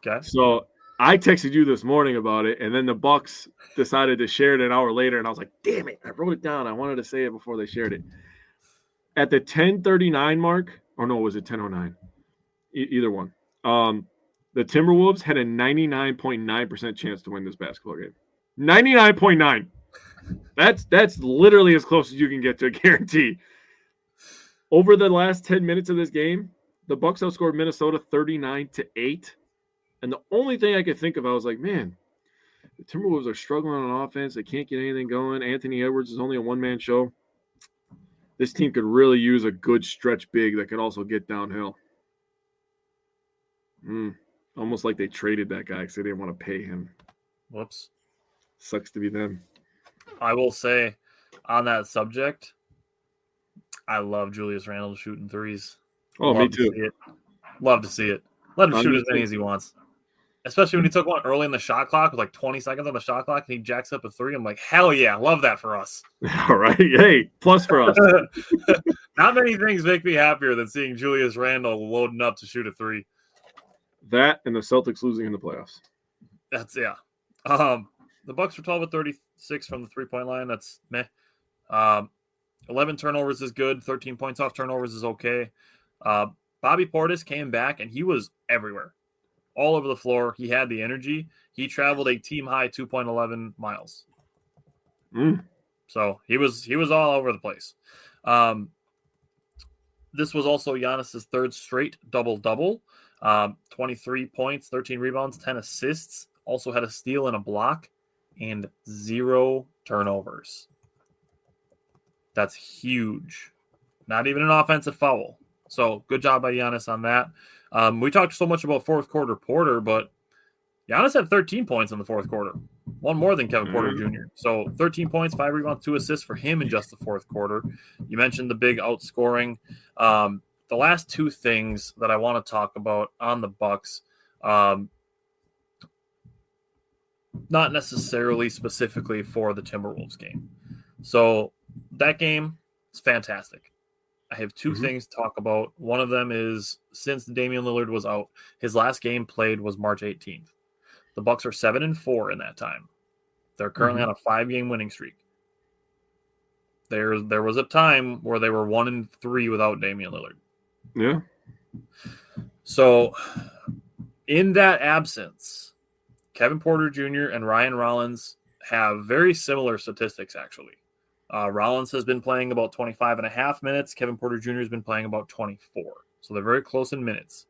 Okay. So I texted you this morning about it, and then the Bucks decided to share it an hour later, and I was like, damn it, I wrote it down. I wanted to say it before they shared it. At the 10:39 mark, or no, was it 10:09? Either one. The Timberwolves had a 99.9% chance to win this basketball game. 99.9. That's literally as close as you can get to a guarantee. Over the last 10 minutes of this game, the Bucks outscored Minnesota 39-8. And the only thing I could think of, I was like, man, the Timberwolves are struggling on offense. They can't get anything going. Anthony Edwards is only a one-man show. This team could really use a good stretch big that could also get downhill. Almost like they traded that guy because they didn't want to pay him. Whoops. Sucks to be them. I will say on that subject, I love Julius Randle shooting threes. Oh, me too. Love to see it. Let him shoot as many as he wants. Especially when he took one early in the shot clock with like 20 seconds on the shot clock and he jacks up a 3. I'm like, hell yeah, love that for us. All right. Hey, plus for us. Not many things make me happier than seeing Julius Randle loading up to shoot a 3. That and the Celtics losing in the playoffs. That's, yeah. The Bucks were 12 of 36 from the 3-point line. That's meh. 11 turnovers is good. 13 points off turnovers is okay. Bobby Portis came back, and he was everywhere. All over the floor. He had the energy. He traveled a team-high 2.11 miles. So he was all over the place. This was also Giannis's 3rd straight double-double. 23 points, 13 rebounds, 10 assists. Also had a steal and a block, and 0 turnovers. That's huge. Not even an offensive foul. So good job by Giannis on that. We talked so much about fourth quarter Porter, but Giannis had 13 points in the fourth quarter. One more than Kevin Porter Jr. So 13 points, 5 rebounds, 2 assists for him in just the fourth quarter. You mentioned the big outscoring. The last 2 things that I want to talk about on the Bucks, not necessarily specifically for the Timberwolves game. So that game is fantastic. I have 2 things to talk about. One of them is since Damian Lillard was out, his last game played was March 18th. The Bucks are 7-4 in that time. They're currently on a 5-game winning streak. There was a time where they were 1-3 without Damian Lillard. Yeah. So in that absence, Kevin Porter Jr. and Ryan Rollins have very similar statistics, actually. Rollins has been playing about 25 and a half minutes. Kevin Porter Jr. has been playing about 24. So they're very close in minutes.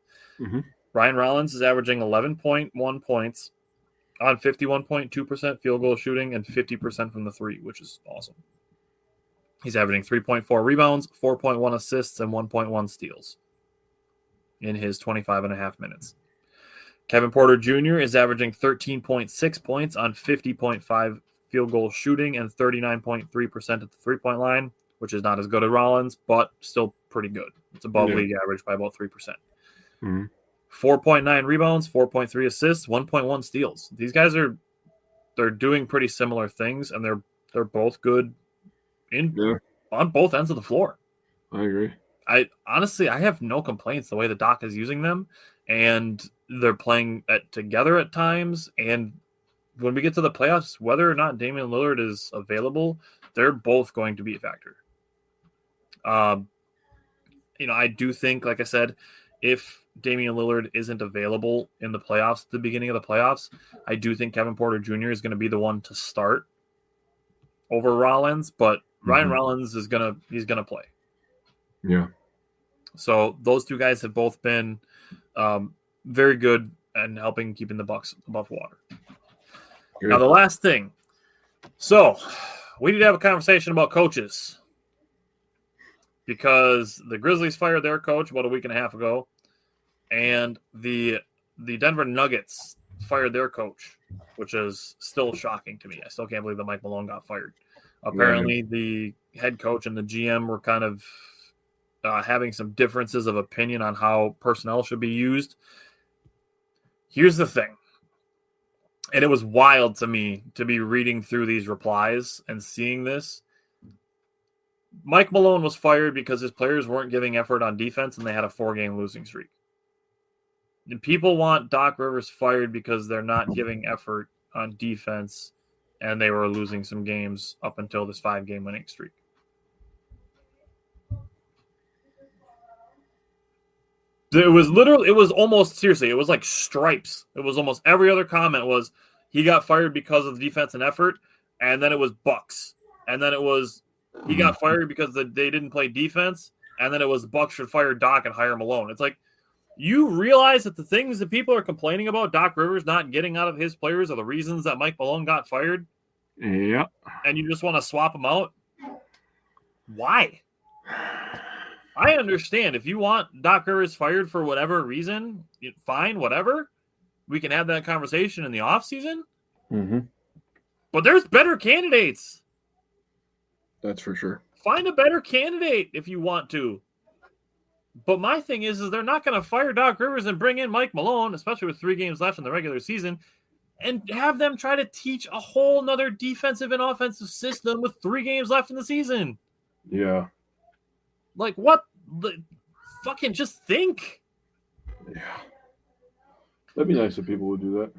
Ryan Rollins is averaging 11.1 points on 51.2% field goal shooting and 50% from the 3, which is awesome. He's averaging 3.4 rebounds, 4.1 assists, and 1.1 steals in his 25 and a half minutes. Kevin Porter Jr. is averaging 13.6 points on 50.5 field goal shooting and 39.3% at the 3-point line, which is not as good as Rollins, but still pretty good. It's above league average by about 3%. 4.9 rebounds, 4.3 assists, 1.1 steals. These guys they're doing pretty similar things, and they're both good on both ends of the floor. I agree. I honestly have no complaints the way the Doc is using them, and they're playing together at times. And when we get to the playoffs, whether or not Damian Lillard is available, they're both going to be a factor. I do think, like I said, if Damian Lillard isn't available in the playoffs, at the beginning of the playoffs, I do think Kevin Porter Jr. is going to be the one to start over Rollins, but Ryan Rollins he's going to play. Yeah. So those two guys have both been very good and helping keeping the Bucks above water. Good. Now, the last thing. So we need to have a conversation about coaches because the Grizzlies fired their coach about a week and a half ago, and the Denver Nuggets fired their coach, which is still shocking to me. I still can't believe that Mike Malone got fired. Apparently, the head coach and the GM were kind of having some differences of opinion on how personnel should be used. Here's the thing. And it was wild to me to be reading through these replies and seeing this. Mike Malone was fired because his players weren't giving effort on defense and they had a 4-game losing streak. And people want Doc Rivers fired because they're not giving effort on defense and they were losing some games up until this 5-game winning streak. It was almost, seriously, it was like stripes. It was almost every other comment was he got fired because of defense and effort, and then it was Bucks. And then it was he got fired because they didn't play defense, and then it was Bucks should fire Doc and hire Malone. It's like, you realize that the things that people are complaining about Doc Rivers not getting out of his players are the reasons that Mike Malone got fired? Yeah. And you just want to swap them out? Why? I understand. If you want Doc Rivers fired for whatever reason, fine, whatever. We can have that conversation in the offseason. Mm-hmm. But there's better candidates. That's for sure. Find a better candidate if you want to. But my thing is they're not going to fire Doc Rivers and bring in Mike Malone, especially with 3 games left in the regular season, and have them try to teach a whole nother defensive and offensive system with 3 games left in the season. Yeah. Like, what? Fucking just think. Yeah. That'd be nice if people would do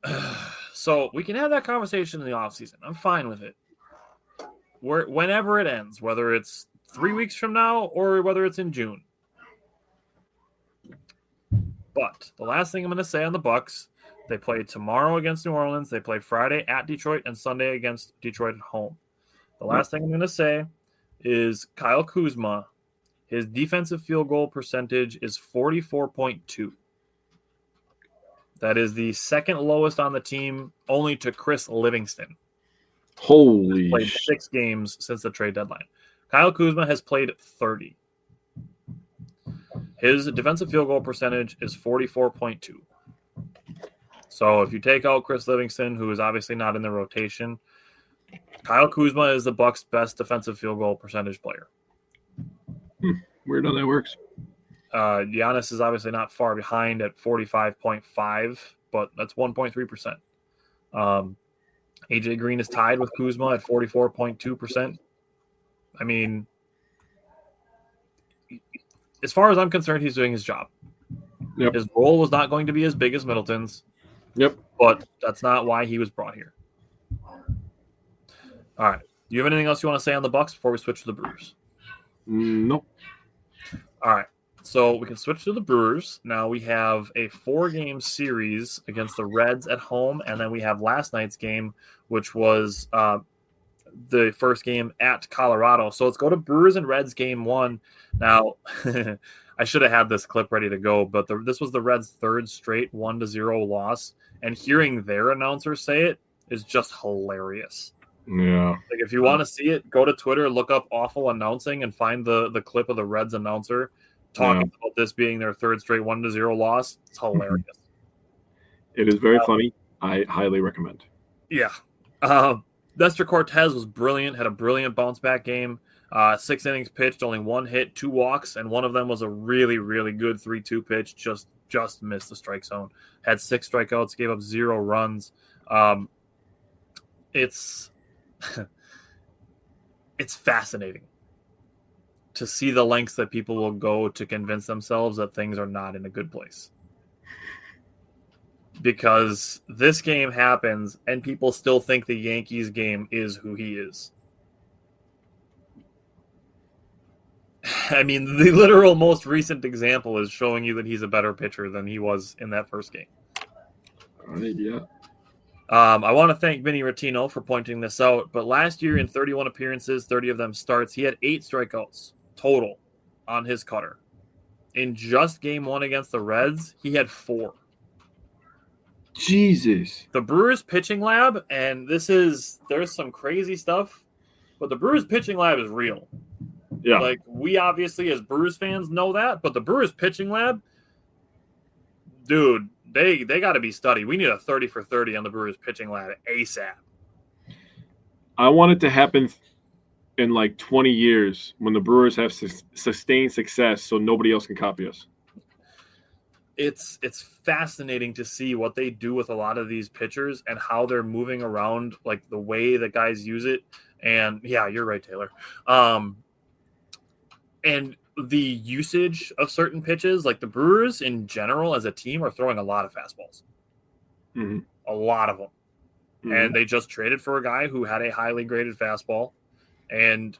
that. So we can have that conversation in the offseason. I'm fine with it. Whenever it ends, whether it's 3 weeks from now or whether it's in June. But the last thing I'm going to say on the Bucks, they play tomorrow against New Orleans. They play Friday at Detroit and Sunday against Detroit at home. The last thing I'm going to say is Kyle Kuzma. His defensive field goal percentage is 44.2. That is the second lowest on the team, only to Chris Livingston. Holy played 6 games since the trade deadline. Kyle Kuzma has played 30. His defensive field goal percentage is 44.2. So if you take out Chris Livingston, who is obviously not in the rotation, Kyle Kuzma is the Bucks' best defensive field goal percentage player. Weird how that works. Giannis is obviously not far behind at 45.5, but that's 1.3%. AJ Green is tied with Kuzma at 44.2%. I mean, as far as I'm concerned, he's doing his job. Yep. His role was not going to be as big as Middleton's. Yep. But that's not why he was brought here. All right. Do you have anything else you want to say on the Bucks before we switch to the Brewers? Nope. All right. So we can switch to the Brewers. Now we have a 4-game series against the Reds at home, and then we have last night's game, which was the first game at Colorado. So let's go to Brewers and Reds game 1. Now, I should have had this clip ready to go, but this was the Reds' 3rd straight 1-0 loss, and hearing their announcer say it is just hilarious. Yeah. Like, if you want to see it, go to Twitter, look up awful announcing, and find the clip of the Reds announcer talking about this being their 3rd straight 1-0 loss. It's hilarious. It is very funny. I highly recommend. Yeah. Nestor Cortez was brilliant, had a brilliant bounce-back game. 6 innings pitched, only 1 hit, 2 walks, and one of them was a really, really good 3-2 pitch. Just missed the strike zone. Had 6 strikeouts, gave up 0 runs. It's fascinating. to see the lengths that people will go to convince themselves that things are not in a good place. Because this game happens and people still think the Yankees game is who he is. I mean, the literal most recent example is showing you that he's a better pitcher than he was in that first game. Yeah. I want to thank Vinny Rattino for pointing this out, but last year in 31 appearances, 30 of them starts, he had 8 strikeouts total on his cutter. In just game 1 against the Reds, he had 4. Jesus. The Brewers pitching lab, and there's some crazy stuff, but the Brewers pitching lab is real. Yeah. Like, we obviously as Brewers fans know that, but the Brewers pitching lab, dude, they got to be studied. We need a 30 for 30 on the Brewers pitching lab ASAP. I want it to happen in like 20 years when the Brewers have sustained success so nobody else can copy us. It's fascinating to see what they do with a lot of these pitchers and how they're moving around, like the way that guys use it. And yeah, you're right, Taylor. And the usage of certain pitches, like the Brewers in general as a team are throwing a lot of fastballs. Mm-hmm. A lot of them. Mm-hmm. And they just traded for a guy who had a highly graded fastball. And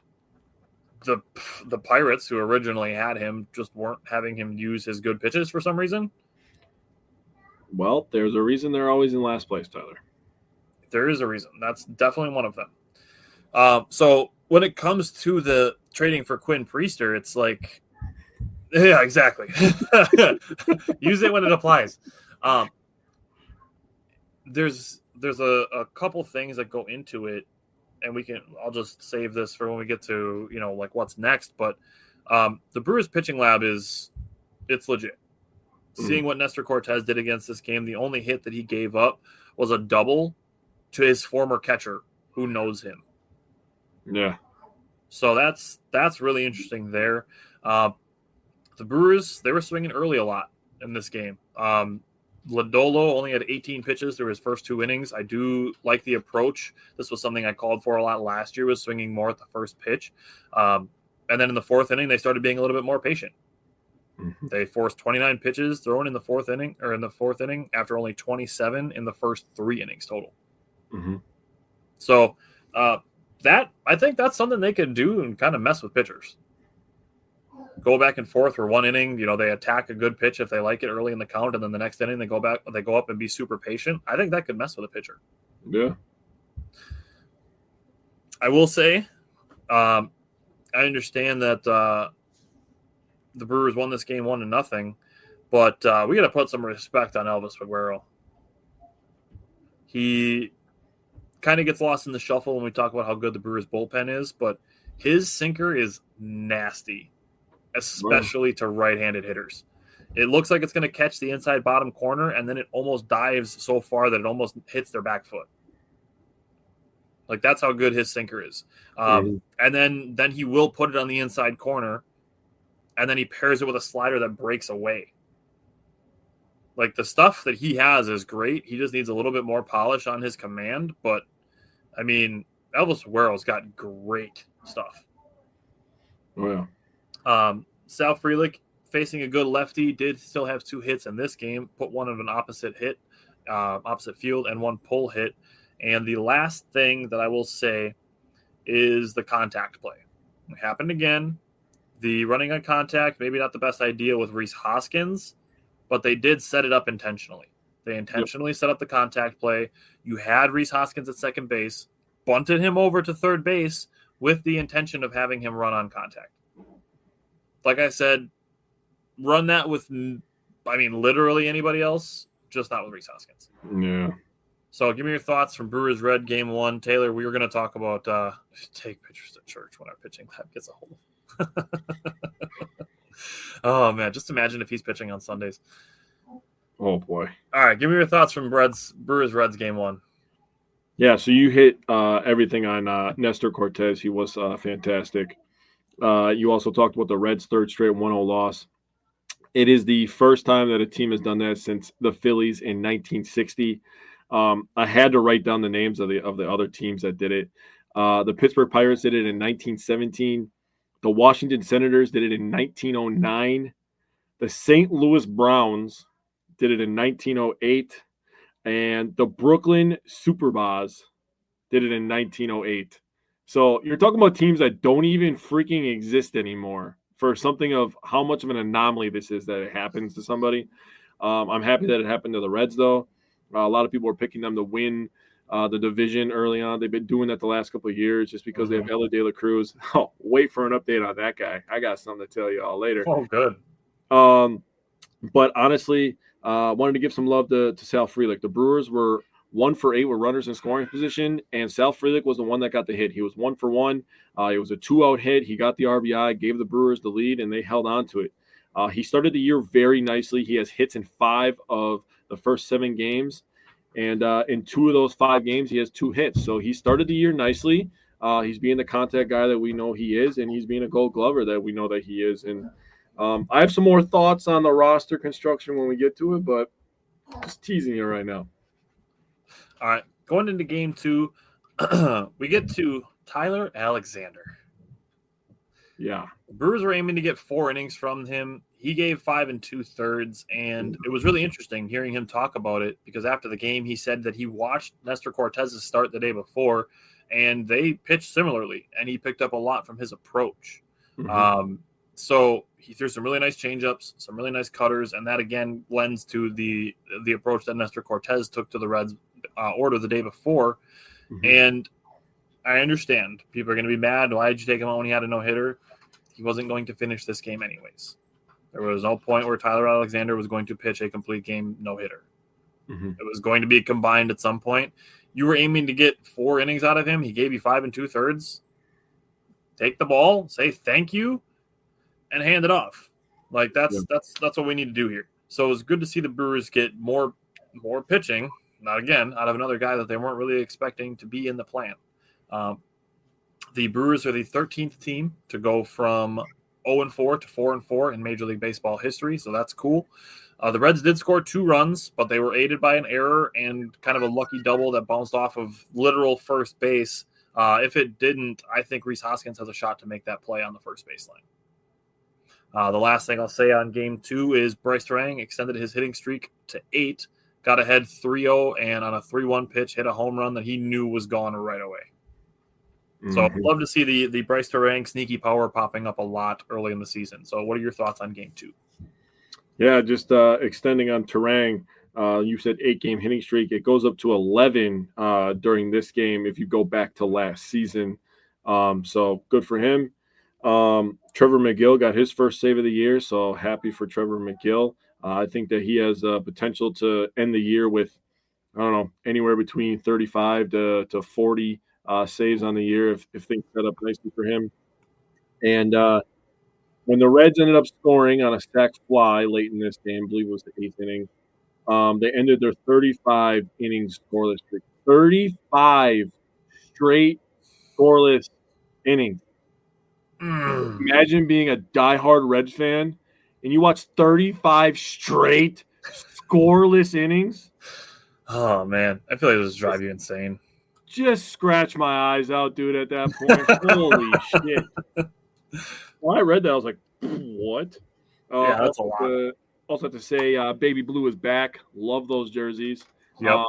the Pirates, who originally had him, just weren't having him use his good pitches for some reason. Well, there's a reason they're always in last place, Tyler. There is a reason. That's definitely one of them. So when it comes to the trading for Quinn Priester, it's like, yeah, exactly. Use it when it applies. There's a couple things that go into it. And I'll just save this for when we get to, like what's next. But the Brewers pitching lab it's legit. Mm-hmm. Seeing what Nestor Cortez did against this game, the only hit that he gave up was a double to his former catcher who knows him. Yeah. So that's really interesting there. The Brewers, they were swinging early a lot in this game. Lodolo only had 18 pitches through his first 2 innings. I do like the approach. This was something I called for a lot last year, was swinging more at the first pitch. And then in the 4th inning, they started being a little bit more patient. Mm-hmm. They forced 29 pitches thrown in the 4th inning after only 27 in the first 3 innings total. Mm-hmm. So I think that's something they could do and kind of mess with pitchers. Go back and forth for 1 inning. They attack a good pitch if they like it early in the count, and then the next inning they go up and be super patient. I think that could mess with a pitcher. Yeah. I will say, I understand that the Brewers won this game 1-0, but we got to put some respect on Elvis Aguero. He kind of gets lost in the shuffle when we talk about how good the Brewers bullpen is, but his sinker is nasty. Especially to right-handed hitters. It looks like it's going to catch the inside bottom corner, and then it almost dives so far that it almost hits their back foot. Like, that's how good his sinker is. And then he will put it on the inside corner, and then he pairs it with a slider that breaks away. Like, the stuff that he has is great. He just needs a little bit more polish on his command. But, I mean, Elvis Aguero's got great stuff. Oh, yeah. Sal Frelick, facing a good lefty, did still have 2 hits in this game, put one of an opposite field, and 1 pull hit. And the last thing that I will say is the contact play. It happened again. The running on contact, maybe not the best idea with Rhys Hoskins, but they did set it up intentionally. They intentionally set up the contact play. You had Rhys Hoskins at second base, bunted him over to third base with the intention of having him run on contact. Like I said, run that with, literally anybody else, just not with Rhys Hoskins. Yeah. So give me your thoughts from Brewers Red Game 1. Taylor, we were going to talk about take pictures to church when our pitching lab gets a hold. Oh, man, just imagine if he's pitching on Sundays. Oh, boy. All right, give me your thoughts from Brewers Reds Game 1. Yeah, so you hit everything on Nestor Cortez. He was fantastic. You also talked about the Reds' 3rd straight 1-0 loss. It is the first time that a team has done that since the Phillies in 1960. I had to write down the names of the other teams that did it. The Pittsburgh Pirates did it in 1917. The Washington Senators did it in 1909. The St. Louis Browns did it in 1908. And the Brooklyn Superbas did it in 1908. So you're talking about teams that don't even freaking exist anymore for something of how much of an anomaly this is that it happens to somebody. I'm happy that it happened to the Reds, though. A lot of people are picking them to win the division early on. They've been doing that the last couple of years just because they have Elly De La Cruz. Oh, wait for an update on that guy. I got something to tell you all later. Oh, good. But honestly, wanted to give some love to Sal Frelick. The Brewers were 1 for 8 with runners in scoring position, and Sal Frelick was the one that got the hit. He was 1 for 1. It was a 2-out hit. He got the RBI, gave the Brewers the lead, and they held on to it. He started the year very nicely. He has hits in 5 of the first 7 games, and in 2 of those 5 games, he has 2 hits. So he started the year nicely. He's being the contact guy that we know he is, and he's being a Gold Glover that we know that he is. And I have some more thoughts on the roster construction when we get to it, but just teasing you right now. All right, going into game 2, we get to Tyler Alexander. Yeah. The Brewers were aiming to get 4 innings from him. He gave 5 2/3, and it was really interesting hearing him talk about it because after the game, he said that he watched Nestor Cortez's start the day before, and they pitched similarly, and he picked up a lot from his approach. Mm-hmm. So he threw some really nice changeups, some really nice cutters, and that again lends to the approach that Nestor Cortez took to the Reds order the day before. Mm-hmm. And I understand people are going to be mad. Why did you take him out when he had a no-hitter? He wasn't going to finish this game anyways. There was no point where Tyler Alexander was going to pitch a complete game no-hitter. Mm-hmm. It was going to be combined at some point. You were aiming to get 4 innings out of him. He gave you 5 2/3. Take the ball, say thank you, and hand it off. Like that's what we need to do here. So it was good to see the Brewers get more pitching. Not again out of another guy that they weren't really expecting to be in the plan. The Brewers are the 13th team to go from 0-4 to 4-4 in Major League Baseball history, so that's cool. The Reds did score 2 runs, but they were aided by an error and kind of a lucky double that bounced off of literal first base. If it didn't, I think Rhys Hoskins has a shot to make that play on the first baseline. The last thing I'll say on Game 2 is Bryce Terang extended his hitting streak to 8, got ahead 3-0, and on a 3-1 pitch hit a home run that he knew was gone right away. Mm-hmm. So I'd love to see the Bryce Terang sneaky power popping up a lot early in the season. So what are your thoughts on Game 2? Yeah, just extending on Terang. You said 8-game hitting streak. It goes up to 11 during this game if you go back to last season. So good for him. Trevor McGill got his first save of the year, so happy for Trevor McGill. I think that he has potential to end the year with, I don't know, anywhere between 35 to 40 saves on the year if things set up nicely for him. And when the Reds ended up scoring on a sac fly late in this game, I believe it was the 8th inning, they ended their 35 innings scoreless streak. 35 straight scoreless innings. Imagine being a diehard Reds fan and you watch 35 straight scoreless innings. Oh, man. I feel like it would drive you insane. Just scratch my eyes out, dude, at that point. Holy shit. When I read that, I was like, what? Yeah, that's a lot. Also have to say, Baby Blue is back. Love those jerseys. Yep.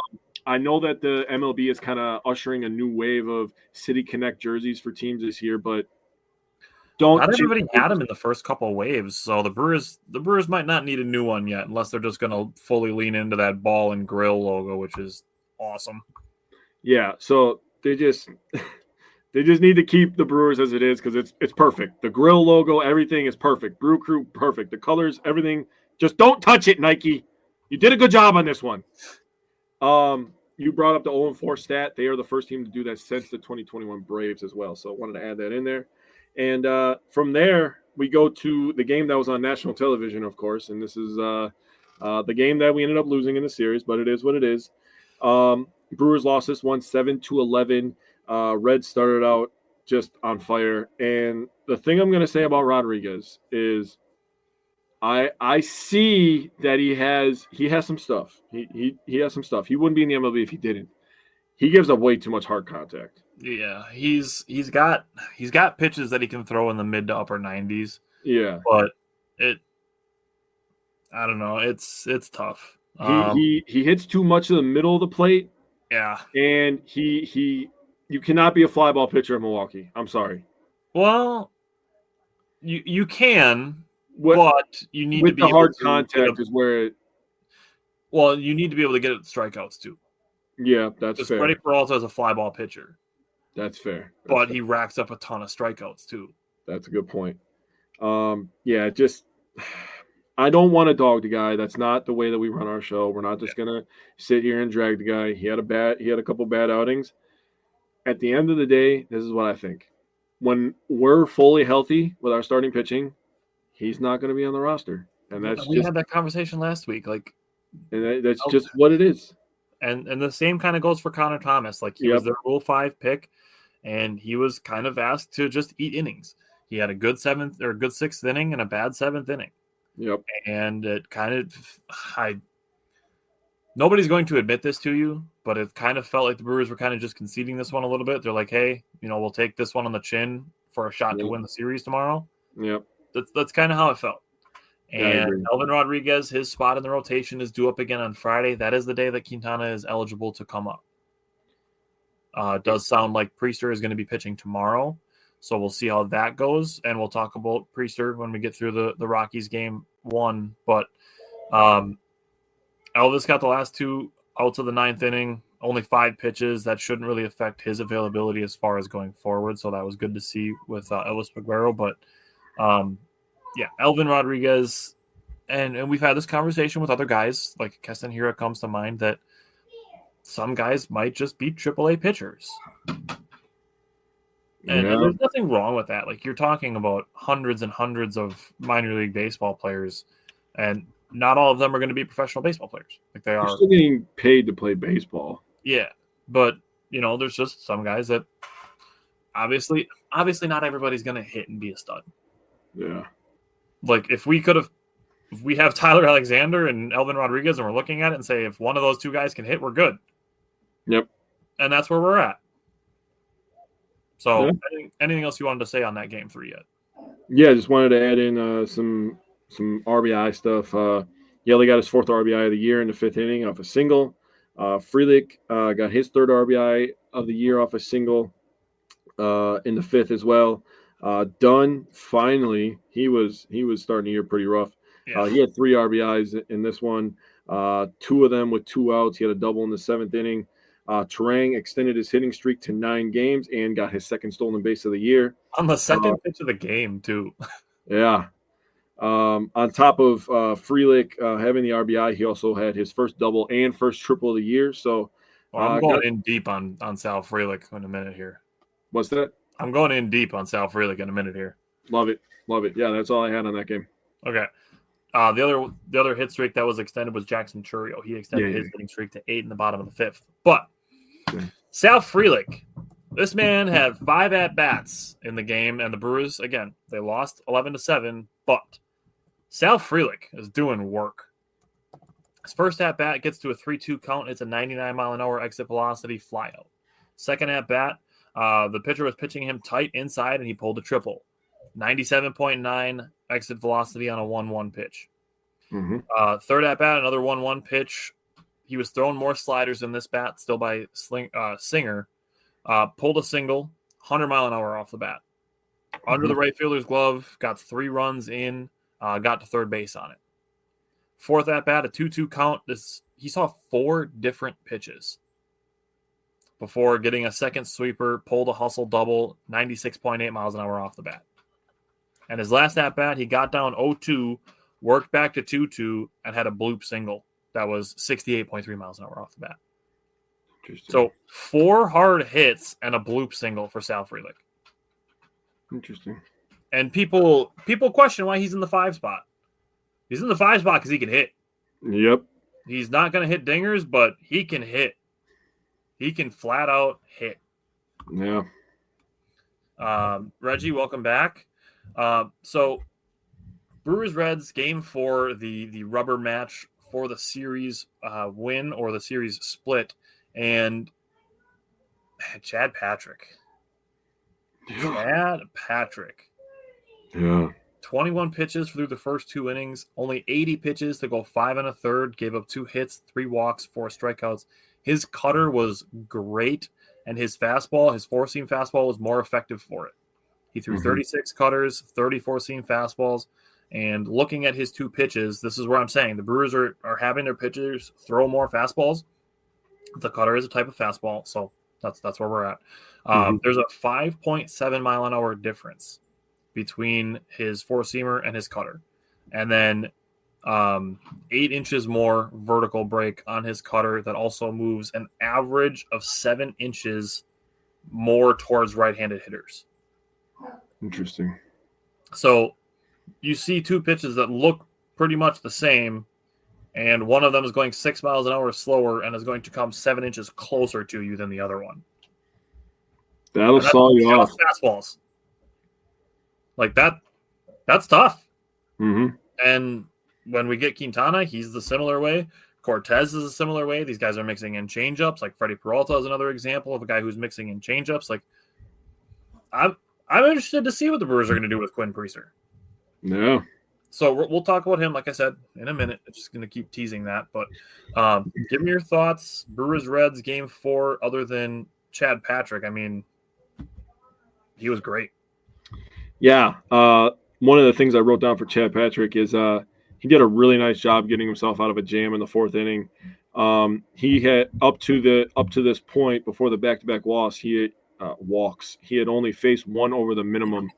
I know that the MLB is kind of ushering a new wave of City Connect jerseys for teams this year, but not everybody had them in the first couple of waves, so the Brewers might not need a new one yet, unless they're just going to fully lean into that ball and grill logo, which is awesome. Yeah, so they just need to keep the Brewers as it is because it's perfect. The grill logo, everything is perfect. Brew Crew, perfect. The colors, everything. Just don't touch it, Nike. You did a good job on this one. You brought up the 0-4 stat. They are the first team to do that since the 2021 Braves as well. So I wanted to add that in there. And from there, we go to the game that was on national television, of course. And this is the game that we ended up losing in the series, but it is what it is. Brewers lost this one 7-11. Reds started out just on fire. And the thing I'm going to say about Rodriguez is I see that he has some stuff. He has some stuff. He wouldn't be in the MLB if he didn't. he gives up way too much hard contact. Yeah, he's got pitches that he can throw in the mid to upper 90s. Yeah, but I don't know. It's tough. He hits too much of the middle of the plate. Yeah, and you cannot be a fly ball pitcher in Milwaukee. I'm sorry. Well, you can, but you need to be the able hard to contact is where it. Well, you need to be able to get at strikeouts too. Yeah, that's fair. Freddie Peralta is a fly ball pitcher. That's fair. But he racks up a ton of strikeouts too. That's a good point. Yeah, just I don't want to dog the guy. That's not the way that we run our show. We're not just gonna sit here and drag the guy. He had a couple bad outings. At the end of the day, this is what I think. When we're fully healthy with our starting pitching, he's not going to be on the roster, and we had that conversation last week. That's just what it is. And the same kind of goes for Connor Thomas. He was their Rule 5 pick, and he was kind of asked to just eat innings. He had a good sixth inning and a bad seventh inning. Yep. And it kind of, nobody's going to admit this to you, but it kind of felt like the Brewers were kind of just conceding this one a little bit. They're like, hey, we'll take this one on the chin for a shot to win the series tomorrow. Yep. That's kind of how it felt. And Elvin Rodriguez, his spot in the rotation is due up again on Friday. That is the day that Quintana is eligible to come up. It does sound like Priester is going to be pitching tomorrow. So we'll see how that goes. And we'll talk about Priester when we get through the Rockies game 1. But Elvis got the last 2 outs of the 9th inning, only 5 pitches. That shouldn't really affect his availability as far as going forward. So that was good to see with Elvis Peguero. But yeah, Elvin Rodriguez, and we've had this conversation with other guys, like Keston Hiura comes to mind, that some guys might just be AAA pitchers. And there's nothing wrong with that. You're talking about hundreds and hundreds of minor league baseball players, and not all of them are going to be professional baseball players. They are still getting paid to play baseball. Yeah, but there's just some guys that obviously not everybody's going to hit and be a stud. Yeah. If we have Tyler Alexander and Elvin Rodriguez and we're looking at it and say, if one of those 2 guys can hit, we're good. Yep. And that's where we're at. So anything else you wanted to say on that game 3 yet? Yeah, I just wanted to add in some RBI stuff. Yelly got his 4th RBI of the year in the 5th inning off a single. Frelick got his 3rd RBI of the year off a single in the 5th as well. Dunn, finally, he was starting the year pretty rough. Yeah. He had 3 RBIs in this one, 2 of them with 2 outs. He had a double in the 7th inning. Terang extended his hitting streak to 9 games and got his 2nd stolen base of the year. On the second pitch of the game, too. Yeah. On top of Frelick having the RBI, he also had his 1st double and 1st triple of the year. So I'm going in deep on Sal Frelick in a minute here. What's that? I'm going in deep on Sal Frelick in a minute here. Love it. Yeah, that's all I had on that game. Okay. The other hit streak that was extended was Jackson Chourio. He extended his hitting streak to 8 in the bottom of the 5th. But Sal Frelick, this man had 5 at-bats in the game, and the Brewers, again, they lost 11-7, but Sal Frelick is doing work. His first at-bat gets to a 3-2 count. It's a 99-mile-an-hour exit velocity flyout. Second at-bat, the pitcher was pitching him tight inside, and he pulled a triple. 97.9 exit velocity on a 1-1 pitch. Mm-hmm. Third at-bat, another 1-1 pitch. He was throwing more sliders in this bat, still by Singer. Pulled a single, 100-mile-an-hour off the bat. Under the right fielder's glove, got 3 runs in, got to third base on it. Fourth at-bat, a 2-2 count. He saw 4 different pitches before getting a second sweeper, pulled a hustle double, 96.8 miles an hour off the bat. And his last at-bat, he got down 0-2, worked back to 2-2, and had a bloop single that was 68.3 miles an hour off the bat. So 4 hard hits and a bloop single for Sal Frelick. Interesting. And people question why he's in the 5 spot. He's in the 5 spot because he can hit. Yep. He's not going to hit dingers, but he can hit. He can flat out hit. Yeah. Reggie, welcome back. So Brewers Reds game 4, the rubber match for the series win or the series split. And Chad Patrick. Yeah. Chad Patrick. Yeah. 21 pitches through the first 2 innings, only 80 pitches to go 5 1/3, gave up 2 hits, 3 walks, 4 strikeouts. His cutter was great, and his fastball, his 4-seam fastball, was more effective for it. He threw 36 cutters, 34 seam fastballs, and looking at his 2 pitches, this is where I'm saying the Brewers are having their pitchers throw more fastballs. The cutter is a type of fastball, so that's where we're at. There's a 5.7 mile an hour difference between his 4-seamer and his cutter. And then 8 inches more vertical break on his cutter that also moves an average of 7 inches more towards right-handed hitters. Interesting. So you see 2 pitches that look pretty much the same, and one of them is going 6 miles an hour slower and is going to come 7 inches closer to you than the other one. That'll saw you off. Fastballs. Like that's tough. Mm-hmm. And when we get Quintana, he's the similar way. Cortez is a similar way. These guys are mixing in changeups. Like Freddie Peralta is another example of a guy who's mixing in changeups. Like I'm interested to see what the Brewers are going to do with Quinn Priester. Yeah. So we'll talk about him, like I said, in a minute. I'm just going to keep teasing that. But give me your thoughts. Brewers-Reds Game 4, other than Chad Patrick. I mean, he was great. Yeah. One of the things I wrote down for Chad Patrick is he did a really nice job getting himself out of a jam in the 4th inning. He had up to this point before the back-to-back walks, he had only faced 1 over the minimum.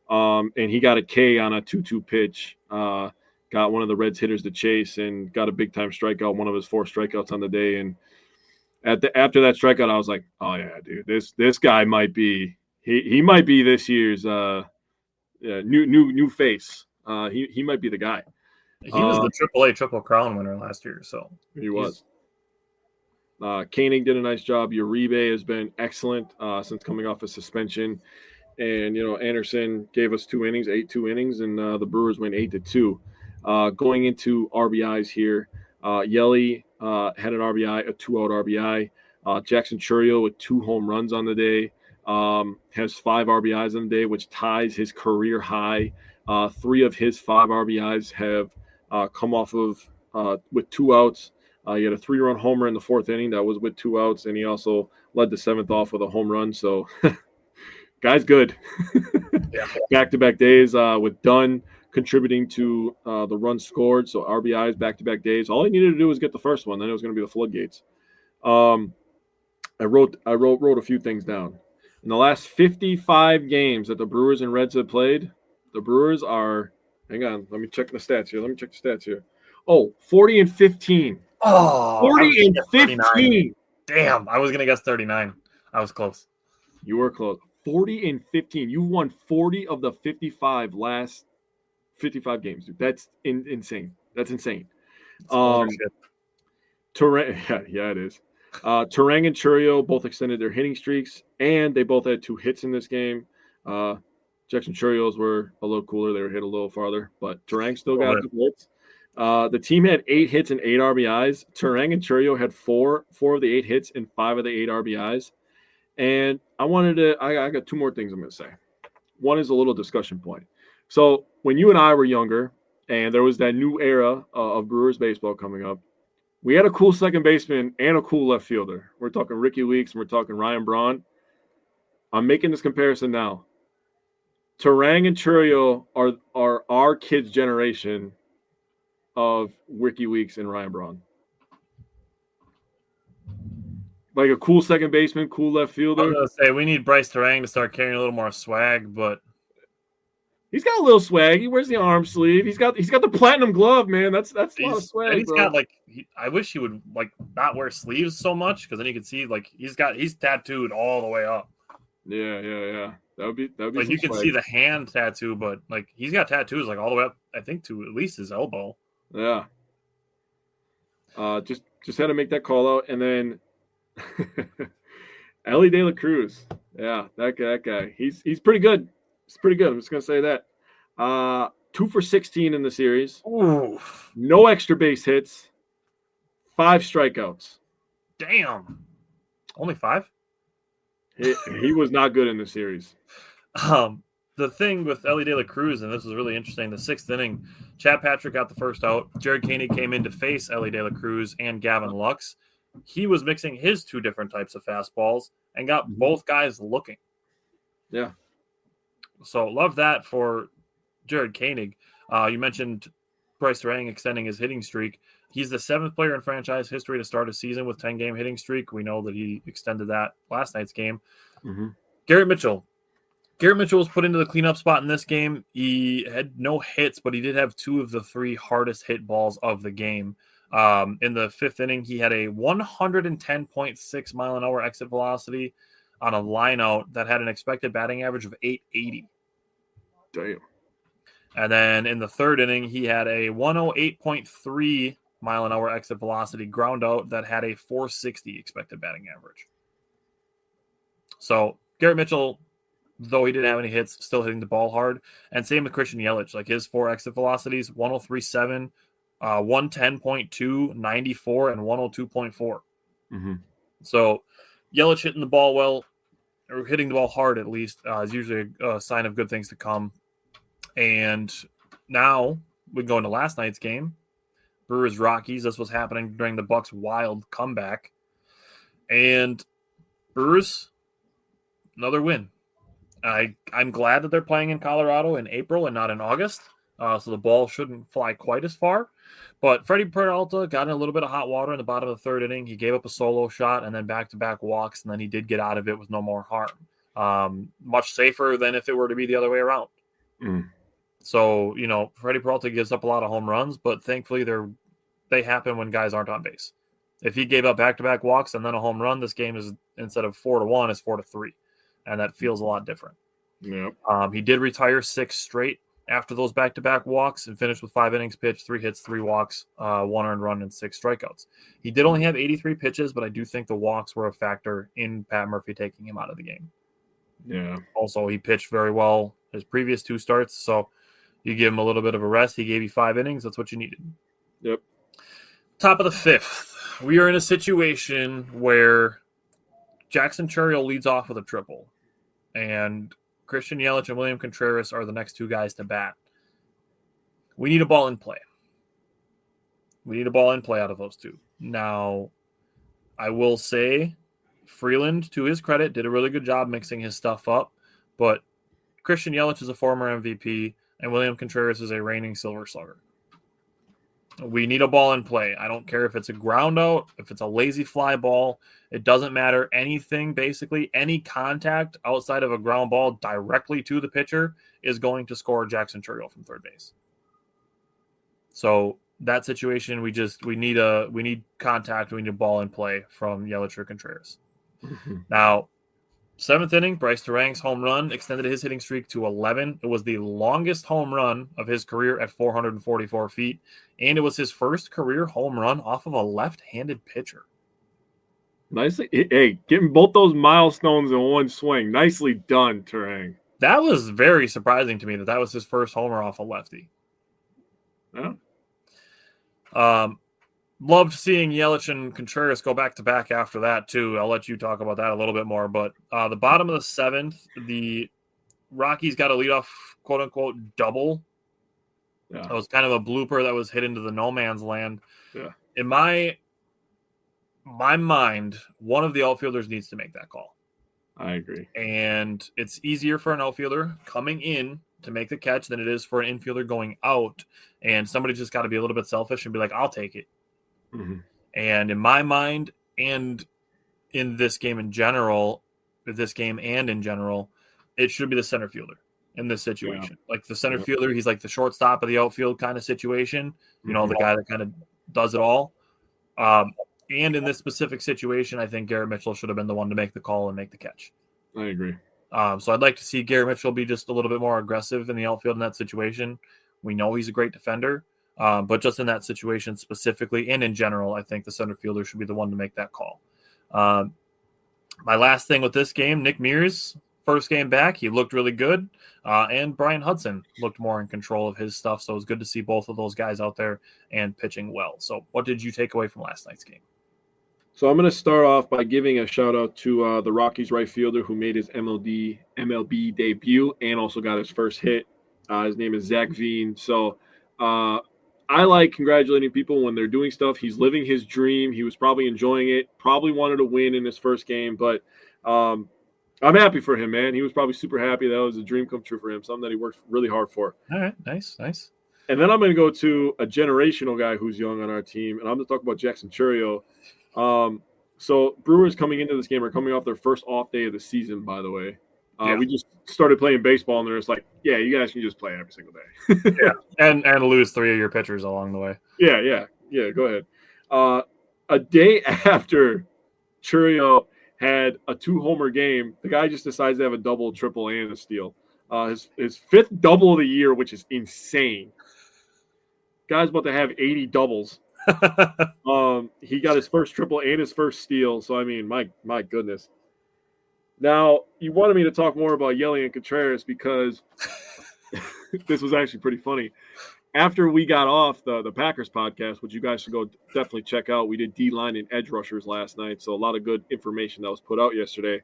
And he got a K on a 2-2 pitch, got one of the Reds hitters to chase and got a big-time strikeout, one of his 4 strikeouts on the day. And after that strikeout, I was like, oh, yeah, dude, this guy might be he might be this year's new face. He might be the guy. He was the AAA Triple Crown winner last year, so he was. Koenig did a nice job. Uribe has been excellent since coming off a suspension. And, Anderson gave us 2 innings, 8-2 innings, and the Brewers went 8-2. Going into RBIs here, Yelly had an RBI, a 2-out RBI. Jackson Chourio with 2 home runs on the day, has 5 RBIs on the day, which ties his career high. 3 of his 5 RBIs have come off of with 2 outs. He had a 3-run homer in the 4th inning that was with 2 outs, and he also led the 7th off with a home run. So guy's good. Yeah. Back-to-back days with Dunn contributing to the runs scored. So RBIs back-to-back days. All he needed to do was get the first one. Then it was going to be the floodgates. I wrote a few things down. In the last 55 games that the Brewers and Reds have played, the Brewers are – hang on. Let me check the stats here. Oh, 40-15. Oh, 40-15. Damn, I was going to guess 39. I was close. You were close. 40-15. You've won 40 of the 55 games, dude. That's insane. That's insane. Yeah, it is. Turang and Chourio both extended their hitting streaks, and they both had 2 hits in this game. Jackson Chourio's were a little cooler. They were hit a little farther, but Turang still got 2 hits. The team had 8 hits and 8 RBIs. Turang and Chourio had 4 of the 8 hits and 5 of the 8 RBIs. And I got 2 more things I'm going to say. One is a little discussion point. So when you and I were younger and there was that new era of Brewers baseball coming up, we had a cool second baseman and a cool left fielder. We're talking Ricky Weeks and we're talking Ryan Braun. I'm making this comparison now. Turang and Chourio are our kids' generation of Ricky Weeks and Ryan Braun. Like a cool second baseman, cool left fielder. I was going to say, we need Bryce Turang to start carrying a little more swag, but he's got a little swag. He wears the arm sleeve. He's got the platinum glove, man. That's a lot of swag. He's got I wish he would not wear sleeves so much, because then you can see he's tattooed all the way up. Yeah. That would be like you can see the hand tattoo, but he's got tattoos all the way up, I think, to at least his elbow. Yeah. Just had to make that call out, and then Ellie De La Cruz. Yeah, that guy. He's pretty good. It's pretty good. I'm just gonna say that. 2 for 16 in the series. Oof. No extra base hits. 5 strikeouts. Damn. Only 5? He was not good in the series. The thing with Ellie De La Cruz, and this was really interesting, the sixth inning, Chad Patrick got the first out. Jared Koenig came in to face Ellie De La Cruz and Gavin Lux. He was mixing his two different types of fastballs and got both guys looking. Yeah. So love that for Jared Koenig. You mentioned Bryce Turang extending his hitting streak. He's the seventh player in franchise history to start a season with 10-game hitting streak. We know that he extended that last night's game. Garrett Mitchell. Garrett Mitchell was put into the cleanup spot in this game. He had no hits, but he did have two of the three hardest hit balls of the game. In the fifth inning, he had a 110.6 mile an hour exit velocity on a line out that had an expected batting average of 880. Damn. And then in the third inning, he had a 108.3 mile an hour exit velocity ground out that had a 460 expected batting average. So Garrett Mitchell, though he didn't have any hits, still hitting the ball hard. And same with Christian Yelich. Like his four exit velocities, 103.7, 110.2, 94, and 102.4. So Yelich hitting the ball well, or hitting the ball hard at least, is usually a sign of good things to come. And now we go into last night's game. Brewers Rockies. This was happening during the Bucks' wild comeback. And Brewers, another win. I'm glad that they're playing in Colorado in April and not in August, so the ball shouldn't fly quite as far. But Freddie Peralta got in a little bit of hot water in the bottom of the third inning. He gave up a solo shot and then back-to-back walks, and then he did get out of it with no more harm. Much safer than if it were to be the other way around. So, Freddie Peralta gives up a lot of home runs, but thankfully they happen when guys aren't on base. If he gave up back-to-back walks and then a home run, this game is, instead of 4-1, is 4-3. And that feels a lot different. Yep. He did retire 6 straight after those back-to-back walks and finished with 5 innings pitched, 3 hits, 3 walks, 1 earned run, and 6 strikeouts. He did only have 83 pitches, but I do think the walks were a factor in Pat Murphy taking him out of the game. Yeah. Also, he pitched very well his previous 2 starts, so you give him a little bit of a rest. He gave you 5 innings. That's what you needed. Yep. Top of the 5th. We are in a situation where Jackson Churriel leads off with a triple. And Christian Yelich and William Contreras are the next 2 guys to bat. We need a ball in play. We need a ball in play out of those 2. Now, I will say Freeland, to his credit, did a really good job mixing his stuff up. But Christian Yelich is a former MVP, and William Contreras is a reigning Silver Slugger. We need a ball in play. I don't care if it's a ground out, if it's a lazy fly ball. It doesn't matter. Anything, basically, any contact outside of a ground ball directly to the pitcher is going to score Jackson Churriel from third base. So that situation, we need contact. We need a ball in play from Yelich or Contreras. Now, 7th inning, Bryce Turang's home run extended his hitting streak to 11. It was the longest home run of his career at 444 feet, and it was his first career home run off of a left-handed pitcher. Nicely. Hey, getting both those milestones in one swing. Nicely done, Turang. That was very surprising to me that was his first homer off a lefty. Yeah. Loved seeing Yelich and Contreras go back-to-back after that, too. I'll let you talk about that a little bit more. But the bottom of the 7th, the Rockies got a leadoff, quote-unquote, double. Yeah. It was kind of a blooper that was hit into the no man's land. Yeah. In my mind, one of the outfielders needs to make that call. I agree. And it's easier for an outfielder coming in to make the catch than it is for an infielder going out. And somebody just got to be a little bit selfish and be like, I'll take it. And in my mind, and in this game in general, it should be the center fielder in this situation. Yeah. Like the center fielder, he's like the shortstop of the outfield kind of situation. The guy that kind of does it all. And in this specific situation, I think Garrett Mitchell should have been the one to make the call and make the catch. I agree. So I'd like to see Garrett Mitchell be just a little bit more aggressive in the outfield in that situation. We know he's a great defender. But just in that situation specifically and in general, I think the center fielder should be the one to make that call. My last thing with this game, Nick Mears, first game back, he looked really good. And Brian Hudson looked more in control of his stuff. So it was good to see both of those guys out there and pitching well. So what did you take away from last night's game? So I'm going to start off by giving a shout out to the Rockies right fielder who made his MLB debut and also got his first hit. His name is Zach Veen. So I like congratulating people when they're doing stuff. He's living his dream. He was probably enjoying it, probably wanted to win in his first game, but I'm happy for him, man. He was probably super happy. That was a dream come true for him, something that he worked really hard for. All right, nice. And then I'm going to go to a generational guy who's young on our team, and I'm going to talk about Jackson Chourio. So Brewers coming into this game are coming off their first off day of the season, by the way. We just started playing baseball, and they're just like, yeah, you guys can just play every single day. Yeah, and lose 3 of your pitchers along the way. Yeah, go ahead. A day after Chourio had a 2-homer game, the guy just decides to have a double, triple, and a steal. His fifth double of the year, which is insane. Guy's about to have 80 doubles. He got his first triple and his first steal. So, I mean, my goodness. Now, you wanted me to talk more about Yelly and Contreras because this was actually pretty funny. After we got off the Packers podcast, which you guys should go definitely check out, we did D-line and edge rushers last night. So a lot of good information that was put out yesterday.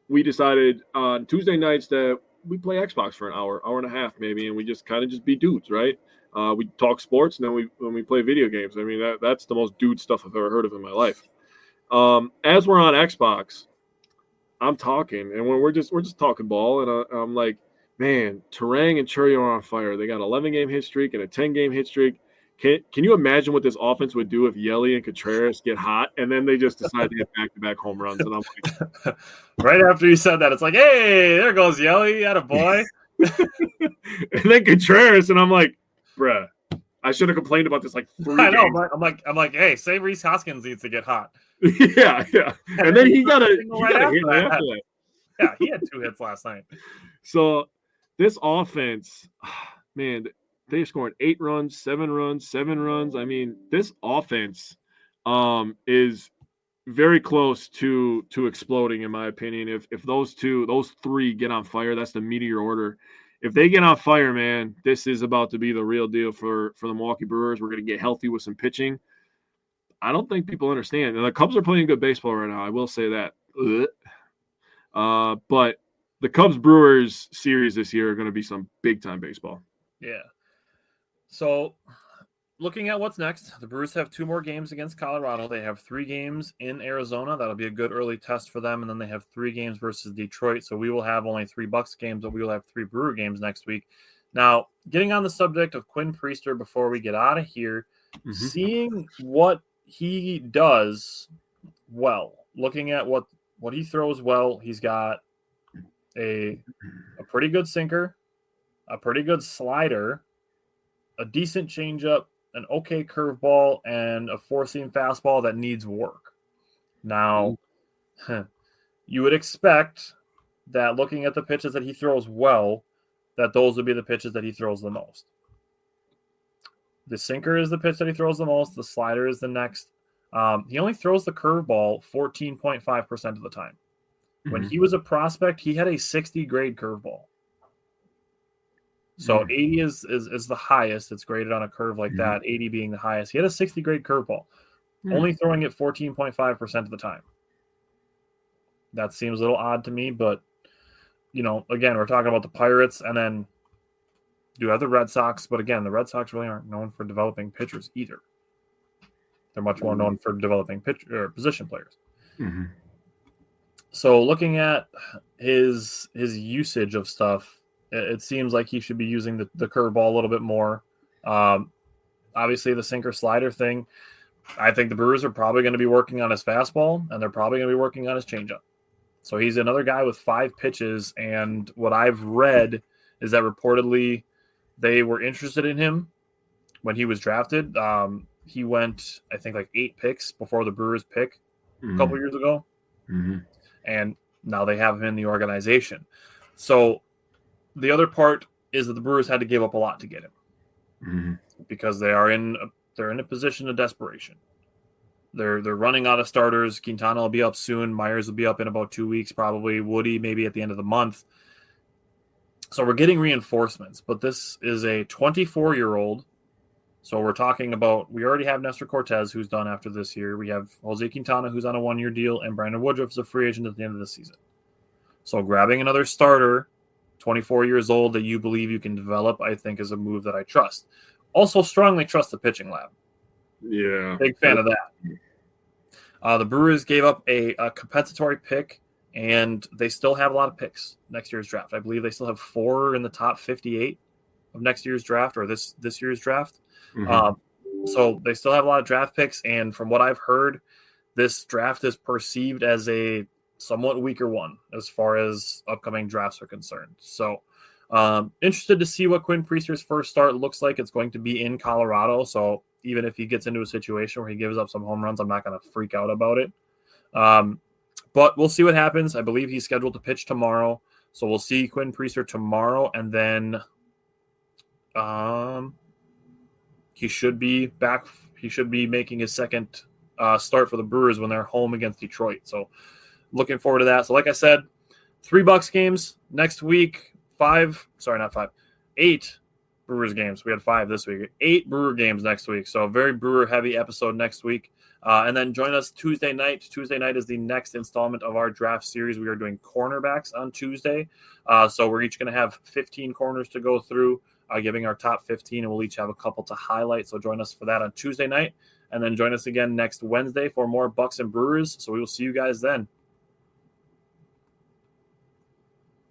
We decided on Tuesday nights that we play Xbox for an hour and a half maybe, and we just kind of just be dudes, right? We talk sports, and then when we play video games. I mean, that's the most dude stuff I've ever heard of in my life. As we're on Xbox, I'm talking, and when we're just talking ball, and I'm like, man, Terang and Chourio are on fire. They got an 11-game hit streak and a 10-game hit streak. Can you imagine what this offense would do if Yelly and Contreras get hot, and then they just decide to get back-to-back home runs? And I'm like, right after you said that, it's like, hey, there goes Yelly, had a boy. And then Contreras, and I'm like, bruh, I should have complained about this like 3 I know. games. I'm like, hey, say Reese Hoskins needs to get hot. yeah. And then he got a hit that. after that. Yeah, he had 2 hits last night. So this offense, man, they scored 8 runs, 7 runs, 7 runs. I mean, this offense is very close to exploding, in my opinion. If those 3 get on fire, that's the meteor order. If they get on fire, man, this is about to be the real deal for the Milwaukee Brewers. We're going to get healthy with some pitching. I don't think people understand. And the Cubs are playing good baseball right now. I will say that. But the Cubs-Brewers series this year are going to be some big-time baseball. Yeah. So looking at what's next, the Brewers have 2 more games against Colorado. They have 3 games in Arizona. That'll be a good early test for them. And then they have 3 games versus Detroit. So we will have only 3 Bucks games, but we will have 3 Brewer games next week. Now, getting on the subject of Quinn Priester before we get out of here, seeing what he does well, looking at what he throws well, he's got a pretty good sinker, a pretty good slider, a decent changeup, an okay curveball, and a 4-seam fastball that needs work. Now, you would expect that looking at the pitches that he throws well, that those would be the pitches that he throws the most. The sinker is the pitch that he throws the most. The slider is the next. He only throws the curveball 14.5% of the time. When he was a prospect, he had a 60 grade curveball. So 80 is the highest it's graded on a curve like that, 80 being the highest. He had a 60 grade curveball, only throwing it 14.5% of the time. That seems a little odd to me, but, again, we're talking about the Pirates, and then you have the Red Sox. But, again, the Red Sox really aren't known for developing pitchers either. They're much more known for developing position players. So looking at his usage of stuff, it seems like he should be using the curveball a little bit more. Obviously, the sinker slider thing, I think the Brewers are probably going to be working on his fastball, and they're probably going to be working on his changeup. So he's another guy with 5 pitches, and what I've read is that reportedly they were interested in him when he was drafted. He went, I think, like 8 picks before the Brewers pick a couple years ago. And now they have him in the organization. So the other part is that the Brewers had to give up a lot to get him because they're in a position of desperation. They're running out of starters. Quintana will be up soon. Myers will be up in about 2 weeks, probably. Woody maybe at the end of the month. So we're getting reinforcements, but this is a 24-year-old So we're talking about, we already have Nestor Cortez, who's done after this year. We have Jose Quintana, who's on a 1-year deal, and Brandon Woodruff is a free agent at the end of the season. So grabbing another starter, 24 years old, that you believe you can develop, I think is a move that I trust. Also strongly trust the pitching lab. Yeah. Big fan of that. The Brewers gave up a compensatory pick, and they still have a lot of picks next year's draft. I believe they still have 4 in the top 58 of next year's draft, or this year's draft. So they still have a lot of draft picks, and from what I've heard, this draft is perceived as a somewhat weaker one as far as upcoming drafts are concerned. So interested to see what Quinn Priester's first start looks like. It's going to be in Colorado, so even if he gets into a situation where he gives up some home runs, I'm not going to freak out about it. But we'll see what happens. I believe he's scheduled to pitch tomorrow, so we'll see Quinn Priester tomorrow, and then he should be back. He should be making his second start for the Brewers when they're home against Detroit. So looking forward to that. So like I said, 3 Bucks games next week, 8 Brewers games. We had 5 this week, 8 Brewer games next week. So a very Brewer heavy episode next week. And then join us Tuesday night. Tuesday night is the next installment of our draft series. We are doing cornerbacks on Tuesday. So we're each going to have 15 corners to go through, giving our top 15, and we'll each have a couple to highlight. So join us for that on Tuesday night. And then join us again next Wednesday for more Bucks and Brewers. So we will see you guys then.